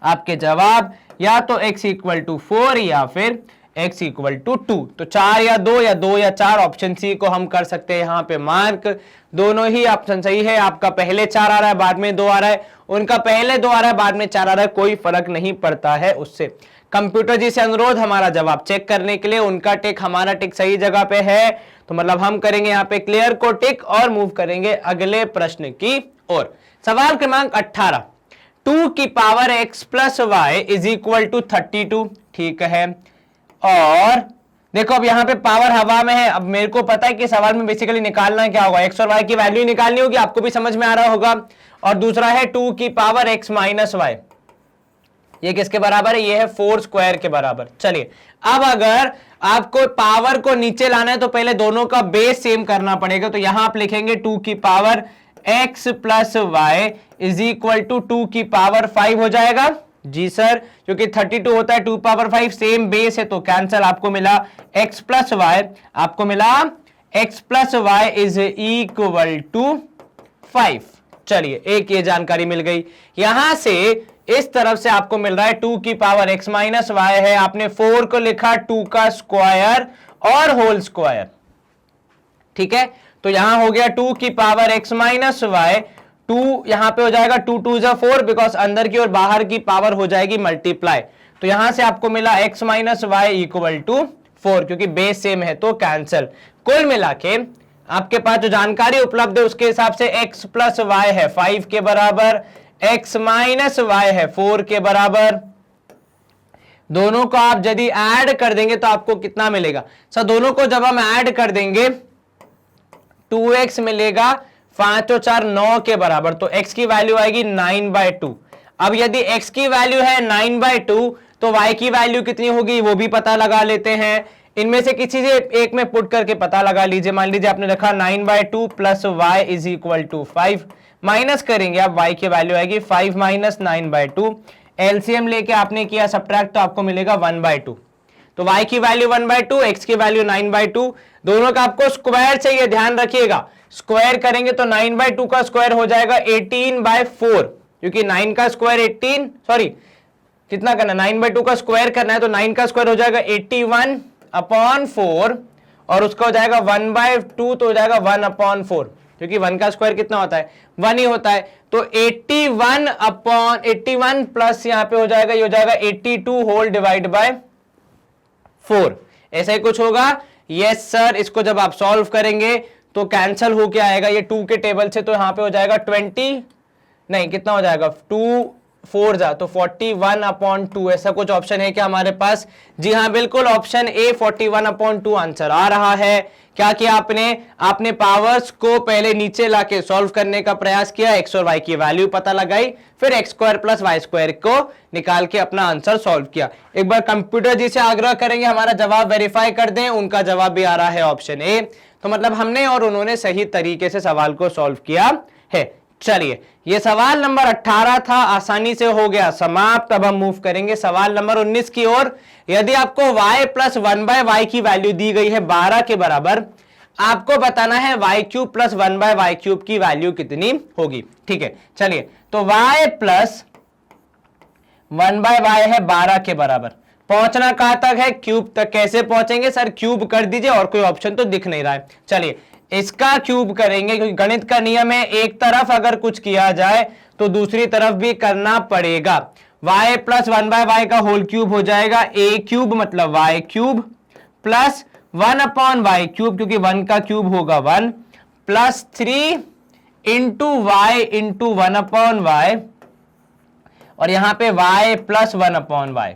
आपके जवाब या तो x इक्वल टू 4 या फिर x इक्वल टू 2। तो 4 या 2 या 2 या 4, ऑप्शन सी को हम कर सकते हैं यहां पे मार्क। दोनों ही ऑप्शन सही है। आपका पहले 4 आ रहा है, बाद में 2 आ रहा है, उनका पहले 2 आ रहा है, बाद में 4 आ रहा है, कोई फर्क नहीं पड़ता है उससे। कंप्यूटर जी से अनुरोध हमारा जवाब चेक करने के लिए, उनका टिक हमारा टिक सही जगह पे है, तो मतलब हम करेंगे यहाँ पे क्लियर को टिक और मूव करेंगे अगले प्रश्न की ओर। सवाल क्रमांक 18, 2 की power x plus y is equal to 32। ठीक है, और देखो अब यहाँ पे पावर हवा में है। अब मेरे को पता है कि सवाल में बेसिकली निकालना क्या होगा, x और y की वैल्यू निकालनी होगी, आपको भी समझ में आ रहा होगा। और दूसरा है 2 की पावर x माइनस वाई, ये किसके बराबर है, ये है 4 स्क्वायर के बराबर। चलिए अब अगर आपको पावर को नीचे लाना है तो पहले दोनों का बेस सेम करना पड़ेगा। तो यहां आप लिखेंगे 2 की power x plus y is equal to 2 की पावर 5 हो जाएगा। जी सर, क्योंकि 32 होता है 2 पावर 5, सेम बेस है तो कैंसल। आपको मिला x प्लस वाई, आपको मिला x plus y is equal to 5। चलिए, एक ये जानकारी मिल गई। यहां से इस तरफ से आपको मिल रहा है 2 की पावर x माइनस वाई है, आपने 4 को लिखा 2 का स्क्वायर और होल स्क्वायर। ठीक है, तो यहां हो गया 2 की पावर x माइनस वाई, 2 यहां पे हो जाएगा 2 2 जा 4, बिकॉज अंदर की और बाहर की पावर हो जाएगी मल्टीप्लाई। तो यहां से आपको मिला x minus y equal to 4, क्योंकि बेस सेम है तो कैंसल। कुल मिला के आपके पास जो जानकारी उपलब्ध है उसके हिसाब से x प्लस वाई है 5 के बराबर, x माइनस वाई है 4 के बराबर। दोनों को आप यदि ऐड कर देंगे तो आपको कितना मिलेगा सर? दोनों को जब हम ऐड कर देंगे 2x मिलेगा, 5 और 4 9 के बराबर, तो x की वैल्यू आएगी 9/2। अब यदि x की वैल्यू है 9/2 तो y की वैल्यू कितनी होगी वो भी पता लगा लेते हैं। इनमें से किसी से एक में पुट करके पता लगा लीजिए। मान लीजिए आपने रखा 9/2 plus y is equal to 5, minus करेंगे आप y की वैल्यू आएगी 5 माइनस 9/2। एलसीएम लेके आपने किया सब्ट्रैक्ट तो आपको मिलेगा 1/2। तो y की वैल्यू 1/2, x की वैल्यू 9/2। दोनों का आपको स्क्वायर चाहिए, ध्यान रखिएगा। स्क्वायर करेंगे तो 9/2 का स्क्वायर हो जाएगा 18/4, क्योंकि 9 का स्क्वायर 18, सॉरी कितना करना, 9/2 का स्क्वायर करना है तो 9 का स्क्वायर हो जाएगा 81/4 और उसका हो जाएगा 1/2 तो हो जाएगा 1/4, क्योंकि 1 का स्क्वायर कितना होता है 1 ही होता है। तो 81 प्लस यहां पे हो जाएगा, ये हो जाएगा 82 होल डिवाइड बाय 4, ऐसा ही कुछ होगा। यस सर, इसको जब आप सॉल्व करेंगे तो कैंसल होके आएगा ये 2 के टेबल से, तो यहां पे हो जाएगा 20, नहीं कितना हो जाएगा 2 4 जा तो 41/2, ऐसा कुछ ऑप्शन है क्या हमारे पास? जी हाँ बिल्कुल, ऑप्शन ए 41/2 आंसर आ रहा है। क्या किया आपने पावर्स को पहले नीचे लाके सॉल्व करने का प्रयास किया, एक्स और वाई की वैल्यू पता लगाई, फिर x square plus y square को निकाल के अपना आंसर सॉल्व किया। एक बार कंप्यूटर जी से आग्रह करेंगे हमारा जवाब वेरीफाई कर दें। उनका जवाब भी आ रहा है ऑप्शन ए, तो मतलब हमने और उन्होंने सही तरीके से सवाल को सॉल्व किया है। चलिए, ये सवाल नंबर 18 था, आसानी से हो गया समाप्त। अब हम मूव करेंगे सवाल नंबर 19 की ओर। यदि आपको y प्लस 1/y की वैल्यू दी गई है 12 के बराबर, आपको बताना है y cube plus 1/y cube की वैल्यू कितनी होगी। ठीक है, चलिए, तो y प्लस 1/y है 12 के बराबर, पहुंचना कहां तक है? क्यूब तक। कैसे पहुंचेंगे सर? क्यूब कर दीजिए, और कोई ऑप्शन तो दिख नहीं रहा है। चलिए, इसका क्यूब करेंगे, क्योंकि गणित का नियम है एक तरफ अगर कुछ किया जाए तो दूसरी तरफ भी करना पड़ेगा। y प्लस 1/y का होल क्यूब हो जाएगा a क्यूब, मतलब y cube plus 1/y cube, क्योंकि 1 का क्यूब होगा 1, plus 3 into y into 1/y, और यहां पे y प्लस 1/y,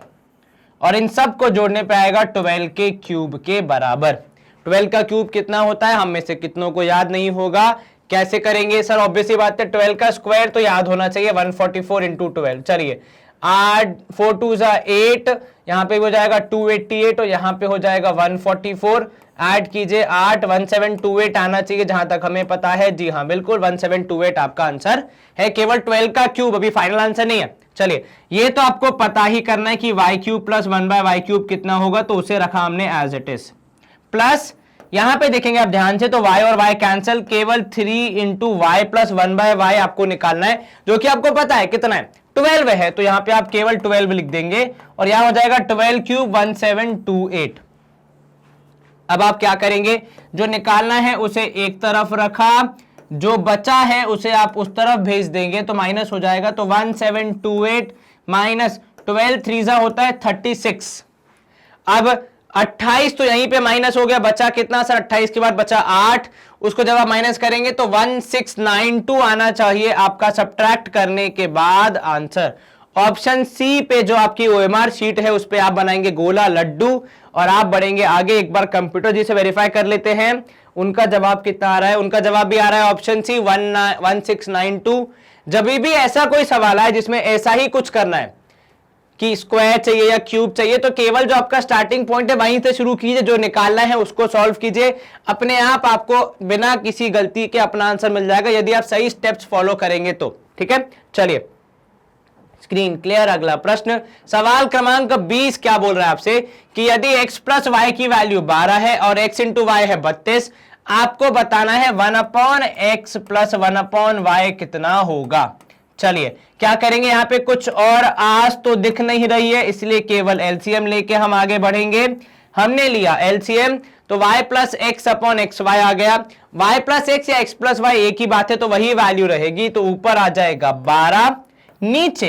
और इन सब को जोड़ने पे आएगा 12 के क्यूब के बराबर। 12 का क्यूब कितना होता है? हम में से कितनों को याद नहीं होगा? कैसे करेंगे सर? ऑब्वियस ही बात है, 12 का स्क्वायर तो याद होना चाहिए, 144 इंटू 12। चलिए, 8 4 2 8, यहां पे हो जाएगा 288 और यहां पे हो जाएगा 144। ऐड कीजिए 8, 1728 आना चाहिए जहां तक हमें पता है। जी हाँ बिल्कुल, 1728 आपका आंसर है। केवल 12 का क्यूब, अभी फाइनल आंसर नहीं है। चलिए, ये तो आपको पता ही करना है कि y cube plus 1/y cube कितना होगा, तो उसे रखा हमने एज इट इज। प्लस यहां पे देखेंगे आप ध्यान से, तो y और y कैंसिल, केवल 3 इंटू वाई प्लस 1/y आपको निकालना है, जो कि आपको पता है कितना है 12 है, तो यहां पे आप केवल 12 लिख देंगे और यहां हो जाएगा 12 क्यूब 1728। अब आप क्या करेंगे? जो निकालना है उसे एक तरफ रखा, जो बचा है उसे आप उस तरफ भेज देंगे, तो माइनस हो जाएगा। तो 1728 माइनस 12 3 होता है 36। अब 28 तो यहीं पे माइनस हो गया, बचा कितना सर? 28 के बाद बचा 8, उसको जब आप माइनस करेंगे तो 1692 आना चाहिए आपका सब्ट्रैक्ट करने के बाद आंसर। ऑप्शन सी पे जो आपकी ओएमआर शीट है उस पे आप बनाएंगे गोला लड्डू और आप बढ़ेंगे आगे। एक बार कंप्यूटर जी से वेरीफाई कर लेते हैं उनका जवाब कितना आ रहा है। उनका जवाब भी आ रहा है ऑप्शन सी 1692। जब भी ऐसा कोई सवाल है जिसमें ऐसा ही कुछ करना है कि स्क्वायर चाहिए या क्यूब चाहिए, तो केवल जो आपका स्टार्टिंग पॉइंट है वहीं से शुरू कीजिए, जो निकालना है उसको सॉल्व कीजिए, अपने आप आपको बिना किसी गलती के अपना आंसर मिल जाएगा यदि आप सही स्टेप्स फॉलो करेंगे तो। ठीक है, चलिए स्क्रीन क्लियर। अगला प्रश्न सवाल क्रमांक 20 क्या बोल रहा है आपसे कि यदि x प्लस वाई की वैल्यू 12 है और x इंटू वाई है 32, आपको बताना है 1/x प्लस 1/y कितना होगा। चलिए क्या करेंगे, यहां पे कुछ और आस तो दिख नहीं रही है, इसलिए केवल एलसीएम लेके हम आगे बढ़ेंगे। हमने लिया एलसीएम, तो y plus x upon x y आ गया। y प्लस एक्स या x प्लस वाई एक ही बात है, तो वही वैल्यू रहेगी, तो ऊपर आ जाएगा 12, नीचे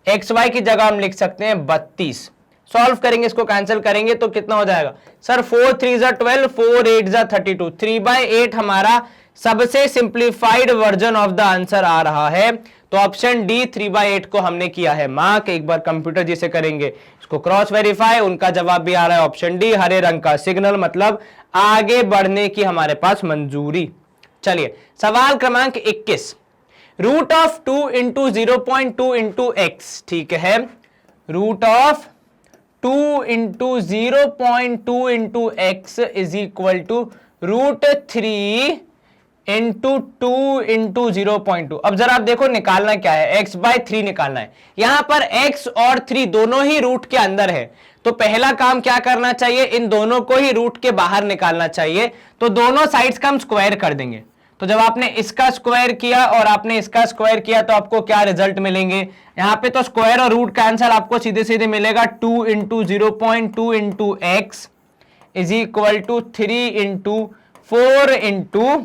एक्स वाई की जगह हम लिख सकते हैं 32। सॉल्व करेंगे, इसको कैंसिल करेंगे तो कितना हो जाएगा सर, 4 3 जा 12, 4 8 जा 32, 3/8 हमारा सबसे simplified version of the answer आ रहा है। तो ऑप्शन डी 3/8 को हमने किया है मार्क। एक बार कंप्यूटर जी से करेंगे इसको क्रॉस वेरीफाई, उनका जवाब भी आ रहा है ऑप्शन डी, हरे रंग का सिग्नल, मतलब आगे बढ़ने की हमारे पास मंजूरी। चलिए सवाल क्रमांक 21, root of 2 into 0.2 into x. ठीक है, root of 2 into 0.2 into x is equal to root 3 into 2 into 0.2। अब जरा आप देखो निकालना क्या है, x/3 निकालना है। यहां पर x और 3 दोनों ही रूट के अंदर है, तो पहला काम क्या करना चाहिए, इन दोनों को ही रूट के बाहर निकालना चाहिए। तो दोनों साइड्स का हम स्क्वायर कर देंगे। तो जब आपने इसका स्क्वायर किया और आपने इसका स्क्वायर किया तो आपको क्या रिजल्ट मिलेंगे, यहां पे तो स्क्वायर और रूट का आंसर आपको सीधे सीधे मिलेगा 2 into 0.2 into x is equal to 3 into 4 into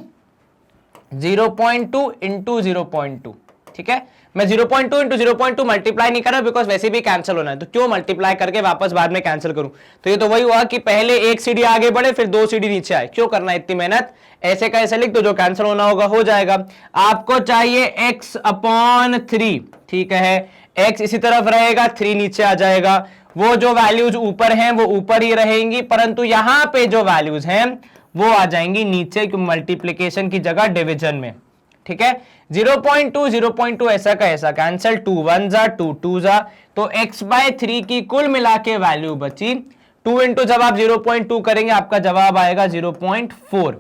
0.2 into 0.2। ठीक है, मैं 0.2 इंटू 0.2 मल्टीप्लाई नहीं कर रहा बिकॉज वैसे भी कैंसिल होना है, तो क्यों मल्टीप्लाई करके वापस बाद में कैंसिल करूं। तो ये तो वही हुआ कि पहले एक सीढ़ी आगे बढ़े फिर 2 सीढ़ी नीचे आए, क्यों करना इतनी मेहनत, ऐसे का ऐसे लिख दो, जो कैंसिल होना होगा हो जाएगा। आपको चाहिए x/3। ठीक है, x इसी तरफ रहेगा, 3 नीचे आ जाएगा। वो जो वैल्यूज ऊपर हैं वो ऊपर ही रहेंगी, परंतु यहां पे जो वैल्यूज हैं वो आ जाएंगी नीचे, मल्टीप्लीकेशन की जगह डिवीजन में। ठीक है, 0.2 ऐसा का ऐसा कैंसिल, 2 1 जा 2 2 जा, तो x/3 की कुल मिला के वैल्यू बची 2 इंटू, जब आप 0.2 करेंगे आपका जवाब आएगा 0.4,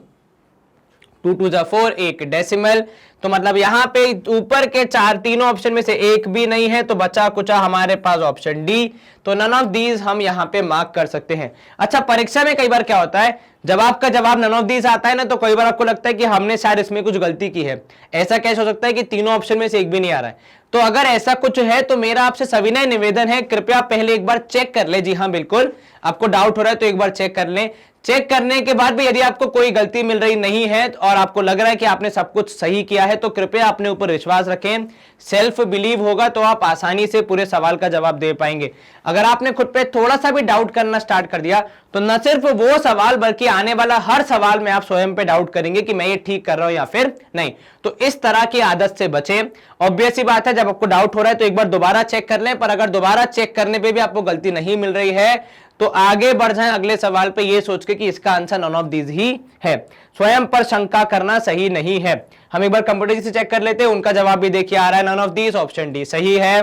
2 2 जा 4, एक डेसिमल। तो मतलब यहां पे ऊपर के तीनों ऑप्शन में से एक भी नहीं है, तो बचा कुचा हमारे पास ऑप्शन डी। तो नन ऑफ दीज हम यहां पे मार्क कर सकते हैं। अच्छा, परीक्षा में कई बार क्या होता है, जब आपका जवाब नन ऑफ दीज आता है ना, तो कई बार आपको लगता है कि हमने शायद इसमें कुछ गलती की है। ऐसा कैसे हो सकता है कि तीनों ऑप्शन में से एक भी नहीं आ रहा है। तो अगर ऐसा कुछ है तो मेरा आपसे सविनय निवेदन है, कृपया पहले एक बार चेक कर ले। जी हाँ बिल्कुल, आपको डाउट हो रहा है तो एक बार चेक कर लें। चेक करने के बाद भी यदि आपको कोई गलती मिल रही नहीं है और आपको लग रहा है कि आपने सब कुछ सही किया है, तो कृपया अपने ऊपर विश्वास रखें। सेल्फ बिलीव होगा तो आप आसानी से पूरे सवाल का जवाब दे पाएंगे। अगर आपने खुद पे थोड़ा सा भी डाउट करना स्टार्ट कर दिया तो न सिर्फ वो सवाल बल्कि आने वाला हर सवाल में आप स्वयं पे डाउट करेंगे कि मैं ये ठीक कर रहा हूं या फिर नहीं। तो इस तरह की आदत से बचें। ऑब्वियस सी बात है, जब आपको डाउट हो रहा है तो एक बार दोबारा चेक कर लें, पर अगर दोबारा चेक करने पे भी आपको गलती नहीं मिल रही है तो आगे बढ़ जाएं अगले सवाल पे ये सोच के कि इसका आंसर नॉन ऑफ दीज ही है। स्वयं पर शंका करना सही नहीं है। हम एक बार कंप्यूटर से चेक कर लेते हैं, उनका जवाब भी देखिए आ रहा है none of these, option D सही है।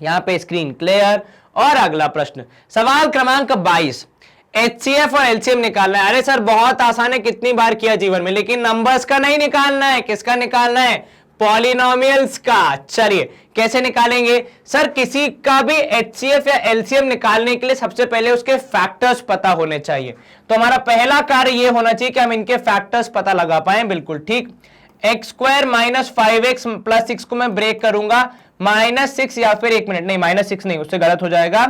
यहां पे स्क्रीन क्लियर। और अगला प्रश्न सवाल क्रमांक 22, HCF और LCM निकालना है। अरे सर बहुत आसान है, कितनी बार किया जीवन में, लेकिन नंबर्स का नहीं निकालना है। किसका निकालना है, पॉलिनोमियल्स का। चलिए कैसे निकालेंगे सर, किसी का भी HCF या LCM निकालने के लिए सबसे पहले उसके फैक्टर्स पता होने चाहिए। तो हमारा पहला कार्य यह होना चाहिए कि हम इनके फैक्टर्स पता लगा पाए। बिल्कुल ठीक, x² माइनस 5x प्लस 6 को मैं ब्रेक करूंगा -6 या फिर एक मिनट नहीं, -6 नहीं, उससे गलत हो जाएगा,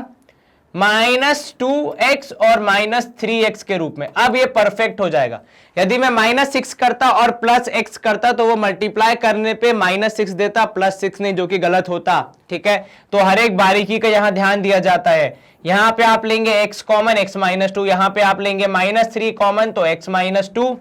-2x और -3x के रूप में। अब ये परफेक्ट हो जाएगा। यदि मैं -6 करता और +x करता तो वो मल्टीप्लाई करने पे -6 देता, +6 नहीं, जो कि गलत होता। ठीक है, तो हर एक बारीकी का यहां ध्यान दिया जाता है। यहां पे आप लेंगे x कॉमन, x -2, यहां पे आप लेंगे -3 कॉमन तो x -2,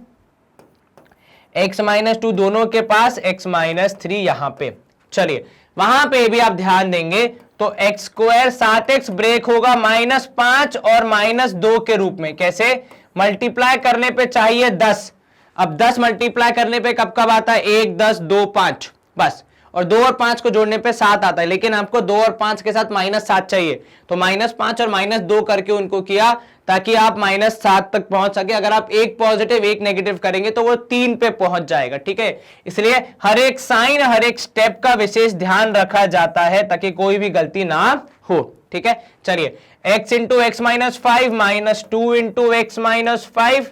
x -2 दोनों के पास x -3 यहां पे। चलिए वहां पे भी आप ध्यान देंगे तो x² 7x ब्रेक होगा -5 और -2 के रूप में। कैसे, मल्टीप्लाई करने पे चाहिए 10। अब 10 मल्टीप्लाई करने पे कब कब आता है, 1 10 2 5 बस। और 2 और 5 को जोड़ने पे 7 आता है, लेकिन आपको 2 और 5 के साथ -7 चाहिए, तो -5 और -2 करके उनको किया ताकि आप -7 तक पहुंच सके। अगर आप एक पॉजिटिव एक नेगेटिव करेंगे तो वो 3 पे पहुंच जाएगा, ठीक है। इसलिए हर एक साइन, हर एक स्टेप का विशेष ध्यान रखा जाता है ताकि कोई भी गलती ना हो, ठीक है। चलिए, x into x minus 5 -2 into x minus 5,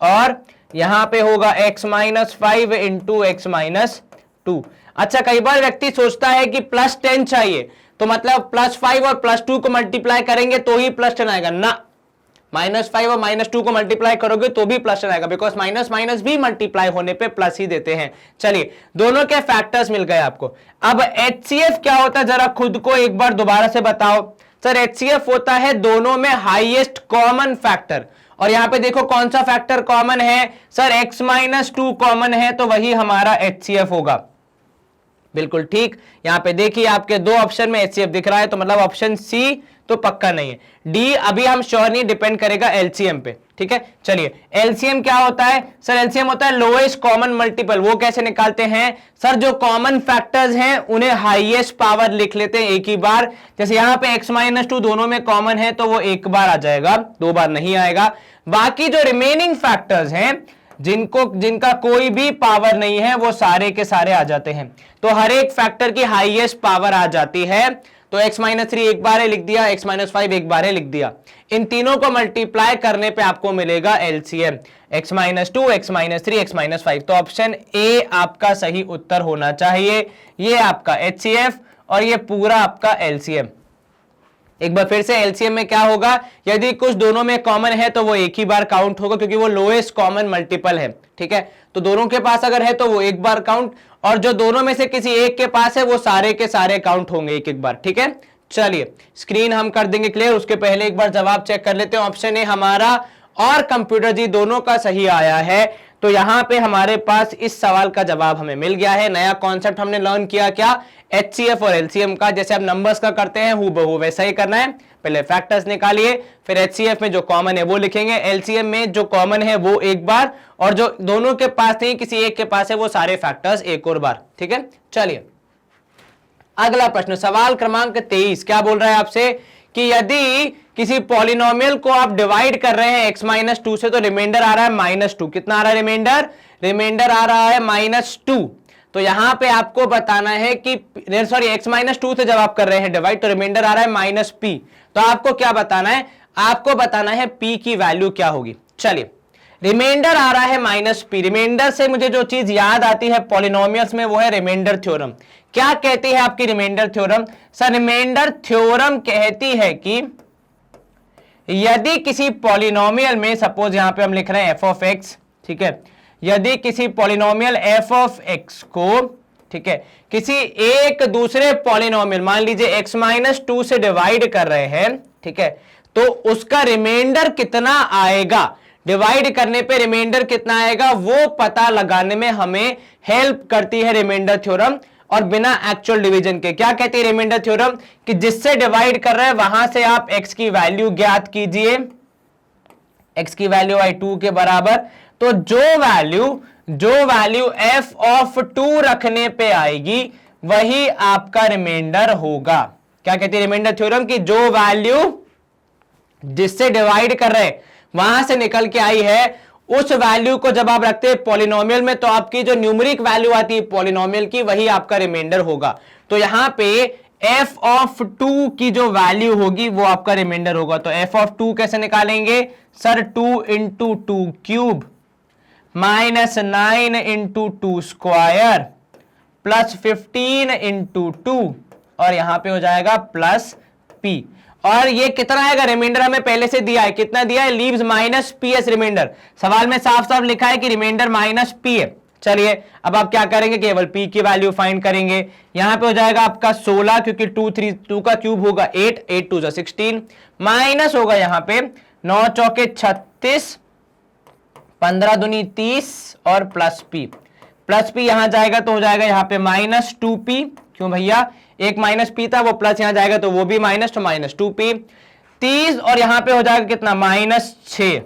और यहां पे होगा x minus 5 into x minus 2। अच्छा, कई बार व्यक्ति सोचता है कि +10 चाहिए, तो मतलब +5 और +2 को मल्टीप्लाई करेंगे तो ही +10 आएगा ना। -5 और -2 को मल्टीप्लाई करोगे तो भी +10 आएगा, बिकॉज माइनस माइनस भी मल्टीप्लाई होने पे प्लस ही देते हैं। चलिए, दोनों के फैक्टर्स मिल गए आपको। अब HCF क्या होता है, जरा खुद को एक बार दोबारा से बताओ। सर, HCF होता है दोनों में हाईएस्ट कॉमन फैक्टर, और यहां पे देखो कौन सा फैक्टर कॉमन है। सर, x-2 कॉमन है, तो वही हमारा HCF होगा। बिल्कुल ठीक। यहां पे देखिए आपके 2 ऑप्शन में HCF दिख रहा है, तो मतलब ऑप्शन सी तो पक्का नहीं है। डी अभी हम श्योर नहीं, डिपेंड करेगा LCM पे, ठीक है। चलिए, LCM क्या होता है। सर, LCM होता है लोएस्ट कॉमन मल्टीपल। वो कैसे निकालते हैं सर, जो कॉमन फैक्टर्स हैं उन्हें हाईएस्ट पावर लिख लेते हैं एक ही बार। जैसे यहां पे x-2 दोनों में कॉमन है तो वो एक बार आ जाएगा, 2 बार नहीं आएगा। बाकी जो रिमेनिंग फैक्टर्स हैं जिनका कोई भी पावर नहीं है वो सारे के सारे आ जाते हैं, तो हर एक फैक्टर की हाईएस्ट पावर आ जाती है। तो x-3 एक बार लिख दिया, x-5 एक बार लिख दिया। इन तीनों को मल्टीप्लाई करने पे आपको मिलेगा LCM, x-2, x-3, x-5। तो ऑप्शन ए आपका सही उत्तर होना चाहिए। ये आपका HCF और ये पूरा आपका LCM। एक बार फिर से LCM में क्या होगा, यदि कुछ दोनों में कॉमन है तो वो एक ही बार काउंट होगा, क्योंकि वो लोएस्ट कॉमन मल्टीपल है, ठीक है। तो दोनों के पास अगर है तो वो एक बार काउंट, और जो दोनों में से किसी एक के पास है वो सारे के सारे काउंट होंगे एक एक बार, ठीक है। चलिए, स्क्रीन हम कर देंगे क्लियर, उसके पहले एक बार जवाब चेक कर लेते हैं। ऑप्शन ए हमारा और कंप्यूटर जी दोनों का सही आया है, तो यहां पे हमारे पास इस सवाल का जवाब हमें मिल गया है। नया कॉन्सेप्ट हमने लर्न किया, क्या, HCF और LCM का। जैसे आप नंबर्स का करते हैं हूबहू वैसा ही करना है। पहले फैक्टर्स निकालिए, फिर HCF में जो कॉमन है वो लिखेंगे, LCM में जो कॉमन है वो एक बार, और जो दोनों के पास नहीं किसी एक के पास है वो सारे फैक्टर्स एक और बार, ठीक है। चलिए, अगला प्रश्न, सवाल क्रमांक 23 क्या बोल रहा है आपसे कि यदि किसी पॉलिनोमियल को आप डिवाइड कर रहे हैं x-2 से, तो रिमाइंडर आ रहा है -2। कितना आ रहा है रिमाइंडर आ रहा है -2। तो यहां पे आपको बताना है कि सॉरी, x-2 से जब आप कर रहे हैं डिवाइड तो रिमाइंडर आ रहा है -p। तो आपको क्या बताना है, आपको बताना है p की वैल्यू क्या होगी। चलिए, रिमाइंडर आ रहा है -p। रिमाइंडर से मुझे जो चीज याद आती है पॉलिनोमियल्स में वो है रिमाइंडर थ्योरम। क्या कहती है आपकी remainder theorem. Sir, remainder theorem कहती है कि यदि किसी पॉलिनोमियल में, सपोज यहां पे हम लिख रहे हैं f(x), ठीक है, यदि किसी पॉलिनोमियल f(x) को, ठीक है, किसी एक दूसरे पॉलिनोमियल मान लीजिए x-2 से डिवाइड कर रहे हैं, ठीक है, तो उसका रिमाइंडर कितना आएगा, डिवाइड करने पे रिमाइंडर कितना आएगा वो पता लगाने में हमें हेल्प करती है रिमाइंडर थ्योरम, और बिना एक्चुअल डिवीजन के। क्या कहती है रिमाइंडर थ्योरम कि जिससे डिवाइड कर रहे हैं वहां से आप x की वैल्यू ज्ञात कीजिए, x की वैल्यू आई 2 के बराबर। तो जो वैल्यू f(2) रखने पे आएगी वही आपका रिमाइंडर होगा। क्या कहती है रिमाइंडर थ्योरम कि जो वैल्यू जिससे डिवाइड कर रहे हैं वहां से निकल के आई है, उस वैल्यू को जब आप रखते हैं पॉलिनोमियल में तो आपकी जो न्यूमेरिक वैल्यू आती है पॉलिनोमियल की वही आपका रिमाइंडर होगा। तो यहां पे f(2) की जो वैल्यू होगी वो आपका रिमाइंडर होगा। तो f(2) कैसे निकालेंगे sir, 2 into 2 cube minus 9 into 2 square plus 15 into 2, और यहां पे हो जाएगा प्लस p। और ये कितना आएगा, रिमाइंडर हमें पहले से दिया है, कितना दिया है, लीव्स -ps रिमाइंडर। सवाल में साफ साफ लिखा है कि रिमाइंडर -p है। चलिए, अब आप क्या करेंगे, केवल p की वैल्यू फाइंड करेंगे। यहां पे हो जाएगा आपका 16, क्योंकि 2 का क्यूब होगा 8, 8 2 16, माइनस होगा यहां पे 9 चौके 36, 15 दूनी 30 और प्लस p यहां जाएगा तो हो जाएगा यहां पे -2p। क्यों भैया, एक -p था वो प्लस यहां जाएगा तो वो भी माइनस, तो -2p 30, और यहां पे हो जाएगा कितना -6।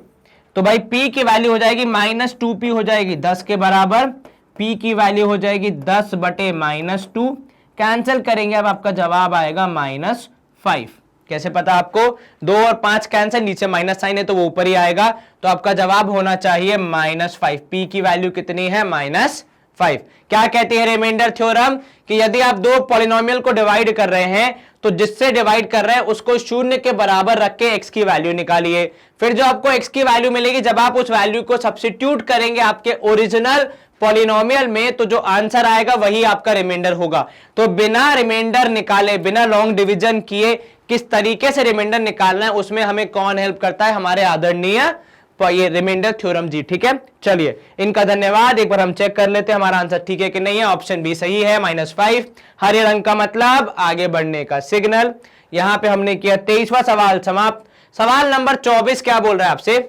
तो भाई p की वैल्यू हो जाएगी -2p हो जाएगी 10 के बराबर, p की वैल्यू हो जाएगी 10/-2, कैंसिल करेंगे अब आपका जवाब आएगा -5। कैसे पता आपको? 2 और 5 कैंसिल, नीचे माइनस साइन है तो वो ऊपर ही आएगा, तो आपका जवाब होना चाहिए -5। p की वैल्यू कितनी है? -5। क्या कहती है रिमाइंडर थ्योरम? कि यदि आप दो पॉलिनोमियल को डिवाइड कर रहे हैं तो जिससे डिवाइड कर रहे हैं उसको शून्य के बराबर रख के x की वैल्यू निकालिए। फिर जो आपको x की वैल्यू मिलेगी, जब आप उस वैल्यू को सब्स्टिट्यूट करेंगे आपके ओरिजिनल पॉलिनोमियल में, तो जो आंसर आएगा वही आपका रिमाइंडर होगा। तो बिना रिमाइंडर निकाले, बिना लॉन्ग डिवीजन किए किस तरीके से रिमाइंडर निकालना है, उसमें हमें कौन हेल्प करता है? हमारे आदरणीय ये रिमाइंडर थ्योरम जी। ठीक है, चलिए इनका धन्यवाद। एक बार हम चेक कर लेते हैं हमारा आंसर ठीक है कि नहीं है। ऑप्शन बी सही है, -5। हरे रंग का मतलब आगे बढ़ने का सिग्नल। यहां पे हमने किया 23वां सवाल समाप्त। सवाल नंबर 24 क्या बोल रहा है आपसे?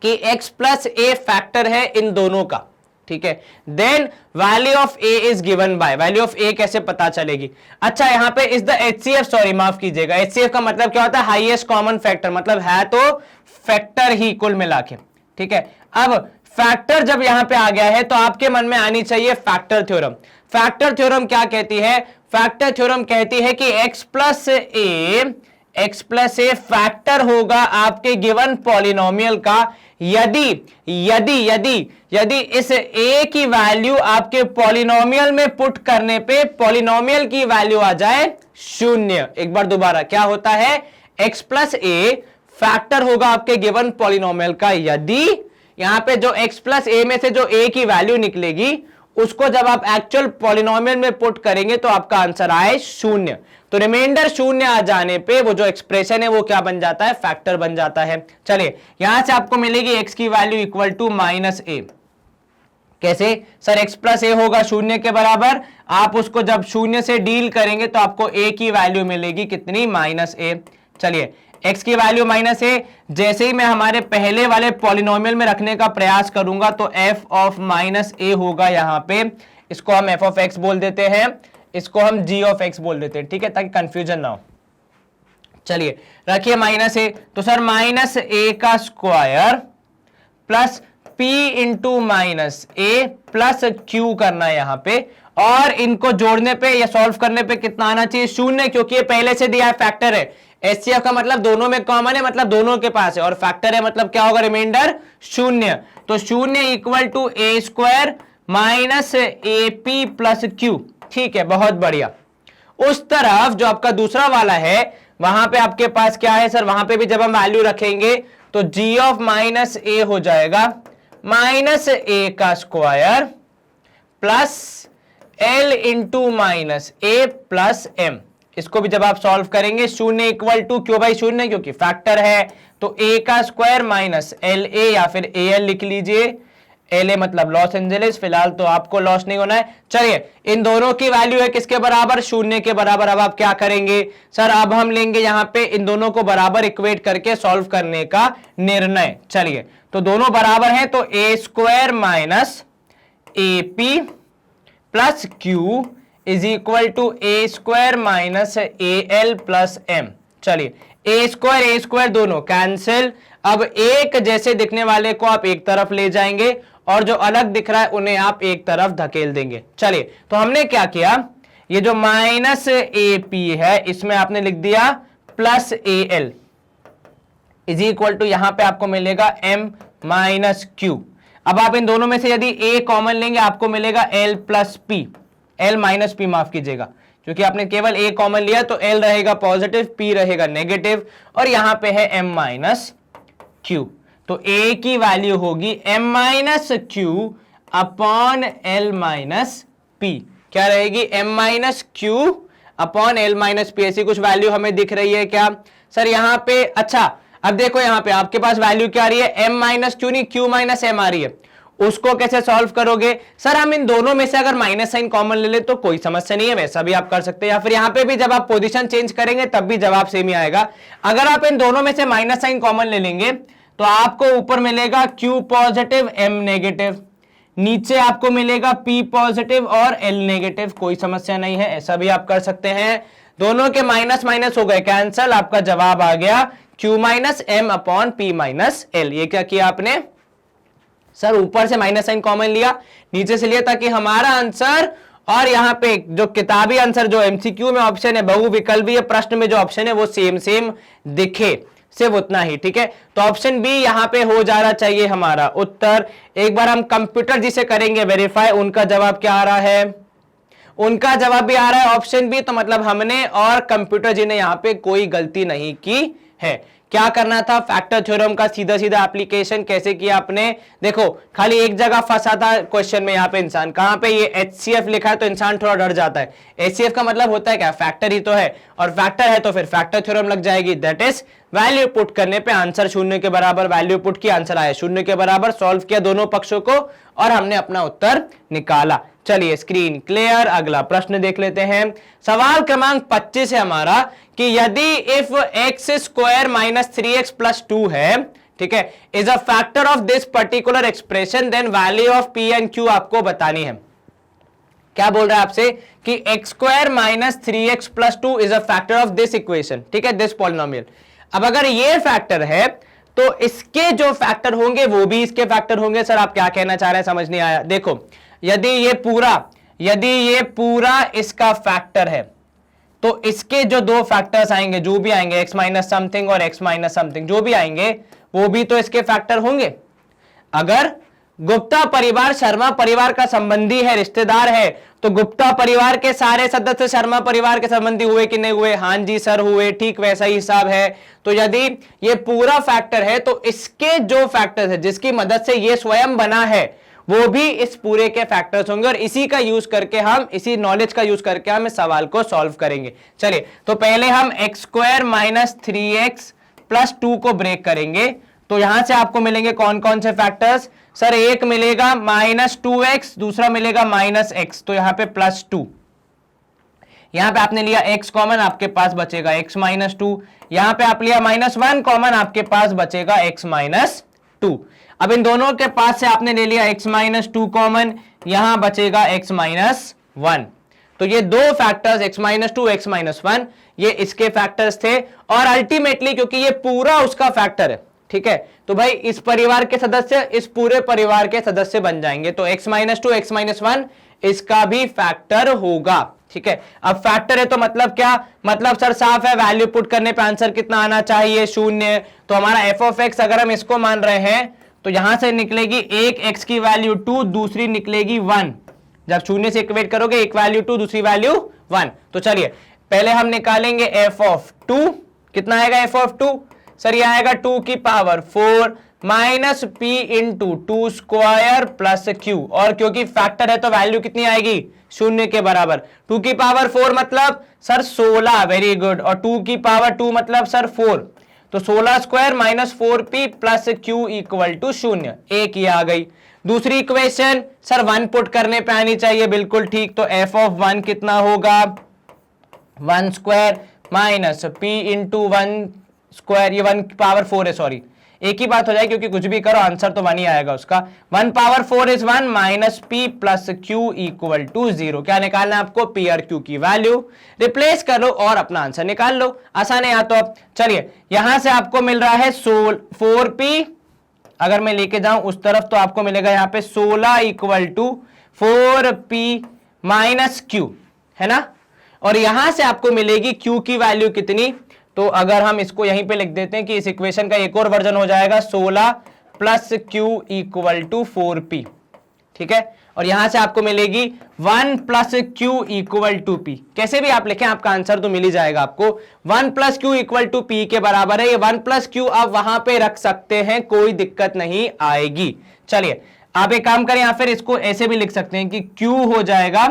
कि x + a फैक्टर है इन दोनों का। ठीक है, then value of a is given by, value of a कैसे पता चलेगी? अच्छा, यहां पे इज द HCF, सॉरी माफ कीजिएगा, HCF का मतलब क्या होता है? हाईएस्ट कॉमन फैक्टर, मतलब है तो फैक्टर ही कुल मिला के। ठीक है, अब फैक्टर जब यहां पे आ गया है तो आपके मन में आनी चाहिए फैक्टर थ्योरम। फैक्टर थ्योरम क्या कहती है? फैक्टर थ्योरम कहती है कि x + a फैक्टर होगा आपके गिवन पॉलिनोमियल का यदि यदि यदि यदि इस a की वैल्यू आपके पॉलिनोमियल में पुट करने पे पॉलिनोमियल की वैल्यू आ जाए 0। एक बार दोबारा, क्या होता है? x + a फैक्टर होगा आपके गिवन पॉलिनोमियल का यदि यहां पे जो x + a में से जो a की वैल्यू निकलेगी उसको जब आप एक्चुअल पॉलिनोमियल में पुट करेंगे तो आपका आंसर आए 0। तो रिमाइंडर 0 आ जाने पे वो जो एक्सप्रेशन है वो क्या बन जाता है? फैक्टर बन जाता है। चलिए यहां से आपको मिलेगी x की वैल्यू इक्वल टू -a। कैसे सर? x + a होगा 0 के बराबर, आप उसको जब 0 से डील करेंगे तो आपको a की वैल्यू मिलेगी कितनी? -a। चलिए x की वैल्यू -a जैसे ही मैं हमारे पहले वाले पॉलिनोमियल में रखने का प्रयास करूंगा तो f ऑफ -a होगा यहां पे। इसको हम f ऑफ x बोल देते हैं, इसको हम g ऑफ x बोल देते हैं। ठीक है, ताकि कंफ्यूजन ना हो। चलिए रखिए -a, तो सर -a का square plus p into -a plus q करना है यहां पे, और इनको जोड़ने पे या सॉल्व करने पे कितना आना चाहिए? 0, क्योंकि ये पहले से दिया है, फैक्टर है। HCF का मतलब दोनों में कॉमन है, मतलब दोनों के पास है, और फैक्टर है मतलब क्या होगा? रिमाइंडर 0। तो 0 equal to a² -ap plus q। ठीक है, बहुत बढ़िया। उस तरफ जो आपका दूसरा वाला है वहां पे आपके पास क्या है सर? वहां पे भी जब हम वैल्यू रखेंगे तो g ऑफ -a हो जाएगा -a का square plus l into -a plus m। इसको भी जब आप सॉल्व करेंगे 0 इक्वल टू, क्यों भाई 0? क्योंकि फैक्टर है, तो a का स्क्वायर माइनस LA या फिर AL लिख लीजिए। LA मतलब लॉस एंजलिस, फिलहाल तो आपको लॉस नहीं होना है। चलिए इन दोनों की वैल्यू है किसके बराबर? 0 के बराबर। अब आप क्या करेंगे सर? अब हम लेंगे यहां पे इन दोनों को बराबर इक्वेट करके सॉल्व करने का निर्णय। चलिए तो दोनों बराबर हैं, तो a² minus AP plus Q is equal to a² minus AL plus M। चलिए a² दोनों कैंसिल। अब एक जैसे दिखने वाले को आप एक तरफ ले जाएंगे और जो अलग दिख रहा है उन्हें आप एक तरफ धकेल देंगे। चलिए तो हमने क्या किया, ये जो -AP है इसमें आपने लिख दिया plus AL is equal to, यहां पे आपको मिलेगा M माइनस Q। अब आप इन दोनों में से यदि A कॉमन लेंगे आपको मिलेगा L plus P, L minus P माफ कीजिएगा, क्योंकि आपने केवल A कॉमन लिया तो L रहेगा पॉजिटिव, P रहेगा नेगेटिव, और यहां पे है M माइनस Q। तो A की वैल्यू होगी M minus Q upon L minus P। क्या रहेगी? M minus Q upon L minus P। ऐसी कुछ वैल्यू हमें दिख रही है क्या सर यहां पे? अच्छा अब देखो यहां पे आपके पास वैल्यू क्या आ रही है? M माइनस Q नहीं, Q माइनस M आ रही है। उसको कैसे सॉल्व करोगे सर? हम इन दोनों में से अगर माइनस साइन कॉमन ले ले तो कोई समस्या नहीं है, वैसा भी आप कर सकते हैं, या फिर यहां पे भी जब आप पोजीशन चेंज करेंगे तब भी जवाब सेम ही आएगा। अगर आप इन दोनों में से माइनस साइन कॉमन ले लेंगे तो आपको ऊपर मिलेगा Q पॉजिटिव M नेगेटिव, नीचे आपको मिलेगा P पॉजिटिव और L नेगेटिव, कोई समस्या नहीं है, ऐसा भी आप कर सकते हैं। दोनों के माइनस माइनस हो गए कैंसल, आपका जवाब आ गया Q minus M upon P minus L। ये क्या किया आपने? सर ऊपर से माइनस साइन कॉमन लिया, नीचे से लिया, ताकि हमारा आंसर और यहाँ पे जो किताबी आंसर जो एमसीक्यू में ऑप्शन है, बहुविकल्पीय प्रश्न में जो ऑप्शन है वो सेम सेम दिखे, सिर्फ उतना ही। ठीक है, तो ऑप्शन बी यहाँ पे हो जाना चाहिए हमारा उत्तर। एक बार हम कंप्यूटर जी से करेंगे वेरीफाई, उनका जवाब क्या आ रहा है, उनका जवाब भी आ रहा है ऑप्शन बी। तो मतलब हमने और कंप्यूटर जी ने यहाँ पे कोई गलती नहीं की है। क्या करना था, फैक्टर थ्योरम का सीधा सीधा एप्लीकेशन कैसे किया आपने, देखो खाली एक जगह फंसा था क्वेश्चन में यहाँ पे इंसान, कहां पे ये HCF लिखा है तो इंसान थोड़ा डर जाता है। HCF का मतलब होता है क्या, फैक्टर ही तो है, और फैक्टर है तो फिर फैक्टर थ्योरम लग जाएगी, दैट इज वैल्यू पुट करने पे आंसर शून्य के बराबर, वैल्यू पुट की आंसर आया शून्य के बराबर, सॉल्व किया दोनों पक्षों को और हमने अपना उत्तर निकाला। चलिए स्क्रीन क्लियर, अगला प्रश्न देख लेते हैं। सवाल क्रमांक 25 है हमारा कि यदि if X square minus 3x plus 2 है, ठीक है, is a factor of this particular expression, then value of P and Q आपको बतानी है। क्या बोल रहा है आपसे कि x square minus 3x plus 2 is a factor of this equation, ठीक है, दिस पॉलिनोमियल। अब अगर ये फैक्टर है तो इसके जो फैक्टर होंगे वो भी इसके फैक्टर होंगे। सर आप क्या कहना चाह रहे हैं, समझ नहीं आया। देखो यदि ये पूरा इसका फैक्टर है तो इसके जो दो फैक्टर्स आएंगे, जो भी आएंगे x माइनस समथिंग और x माइनस समथिंग, जो भी आएंगे वो भी तो इसके फैक्टर होंगे। अगर गुप्ता परिवार शर्मा परिवार का संबंधी है, रिश्तेदार है, तो गुप्ता परिवार के सारे सदस्य शर्मा परिवार के संबंधी हुए कि नहीं हुए, हां जी सर हुए, ठीक वैसा ही हिसाब है। तो यदि ये पूरा फैक्टर है तो इसके जो फैक्टर्स है जिसकी मदद से ये स्वयं बना है वो भी इस पूरे के फैक्टर्स होंगे, और इसी का यूज करके हम, इसी नॉलेज का यूज करके हम इस सवाल को सॉल्व करेंगे। चलिए तो पहले हम x square minus 3x plus 2 को ब्रेक करेंगे। तो यहां से आपको मिलेंगे कौन कौन से फैक्टर्स, सर एक मिलेगा माइनस 2x, दूसरा मिलेगा माइनस x, तो यहां पे प्लस 2, यहां पे आपने लिया x कॉमन, आपके पास बचेगा x माइनस 2, यहां पे आप लिया माइनस 1 कॉमन, आपके पास बचेगा x माइनस 2। अब इन दोनों के पास से आपने ले लिया x माइनस 2 कॉमन, यहां बचेगा x माइनस 1। तो ये दो factors x minus 2, x minus 1, ये इसके फैक्टर्स थे, और अल्टीमेटली क्योंकि ये पूरा उसका फैक्टर है, ठीक है, तो भाई इस परिवार के सदस्य इस पूरे परिवार के सदस्य बन जाएंगे। तो x माइनस 2, x माइनस 1 इसका भी फैक्टर होगा, ठीक है। अब फैक्टर है तो मतलब क्या, मतलब सर साफ है, वैल्यू पुट करने पे आंसर कितना आना चाहिए, शून्य। तो हमारा f ऑफ x अगर हम इसको मान रहे हैं तो यहां से निकलेगी एक x की वैल्यू 2, दूसरी निकलेगी 1। जब शून्य से इक्वेट करोगे, एक वैल्यू 2, दूसरी वैल्यू 1। तो चलिए पहले हम निकालेंगे f ऑफ 2, कितना आएगा f ऑफ 2, सर ये आएगा 2 की power 4 minus p into 2 square plus q, और क्योंकि फैक्टर है तो वैल्यू कितनी आएगी, शून्य के बराबर। 2 की पावर 4 मतलब सर 16, वेरी गुड, और 2 की पावर 2 मतलब सर 4, तो 16 square minus 4p plus q equal to 0, एक ये आ गई। दूसरी इक्वेशन सर 1 पुट करने पे आनी चाहिए, बिल्कुल ठीक। तो f ऑफ 1 कितना होगा, 1 square minus p into 1 square, ये 1 पावर 4 है, सॉरी एक ही बात हो जाएगी क्योंकि कुछ भी करो आंसर तो 1 ही आएगा उसका। 1 power 4 is 1 minus p plus q equal to 0। क्या निकालना है आपको, p और q की वैल्यू, रिप्लेस कर लो और अपना आंसर निकाल लो, आसान है यहाँ तो। अब चलिए यहां से आपको मिल रहा है 4p, अगर मैं लेके जाऊं उस तरफ तो आपको मिलेगा यहाँ पे 16 equal to 4p minus q, है ना, और यहां से आपको मिलेगी q की वैल्यू कितनी, तो अगर हम इसको यहीं पे लिख देते हैं कि इस इक्वेशन का एक और वर्जन हो जाएगा 16 plus q equal to 4p, ठीक है, और यहां से आपको मिलेगी 1 plus q equal to p। कैसे भी आप लिखें आपका आंसर तो मिल ही जाएगा आपको। 1 plus q equal to p के बराबर है, ये 1 प्लस q आप वहां पे रख सकते हैं, कोई दिक्कत नहीं आएगी। चलिए आप एक काम करें, या फिर इसको ऐसे भी लिख सकते हैं कि q हो जाएगा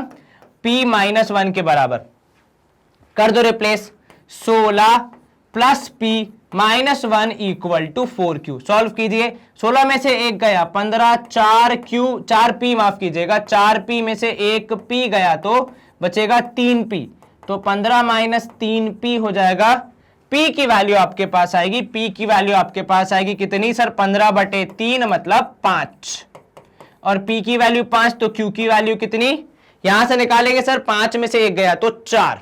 p माइनस 1 के बराबर, कर दो replace, 16 plus p minus 1 equal to 4q, solve कीजिए। 16 में से एक गया 15, 4p माफ कीजिएगा, 4p में से एक p गया तो बचेगा 3p, तो 15 माइनस 3p हो जाएगा। p की वैल्यू आपके पास आएगी, p की वैल्यू आपके पास आएगी कितनी सर, 15/3 मतलब 5, और p की वैल्यू 5, तो q की वैल्यू कितनी, यहां से निकालेंगे सर 5 में से एक गया तो 4।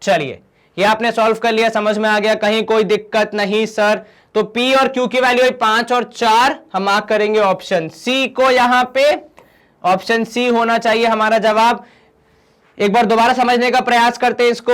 चलिए ये आपने सॉल्व कर लिया, समझ में आ गया, कहीं कोई दिक्कत नहीं सर। तो तो P और Q की वैल्यू 5 और 4, हम मार्क करेंगे ऑप्शन सी को, यहां पे ऑप्शन सी होना चाहिए हमारा जवाब। एक बार दोबारा समझने का प्रयास करते हैं इसको।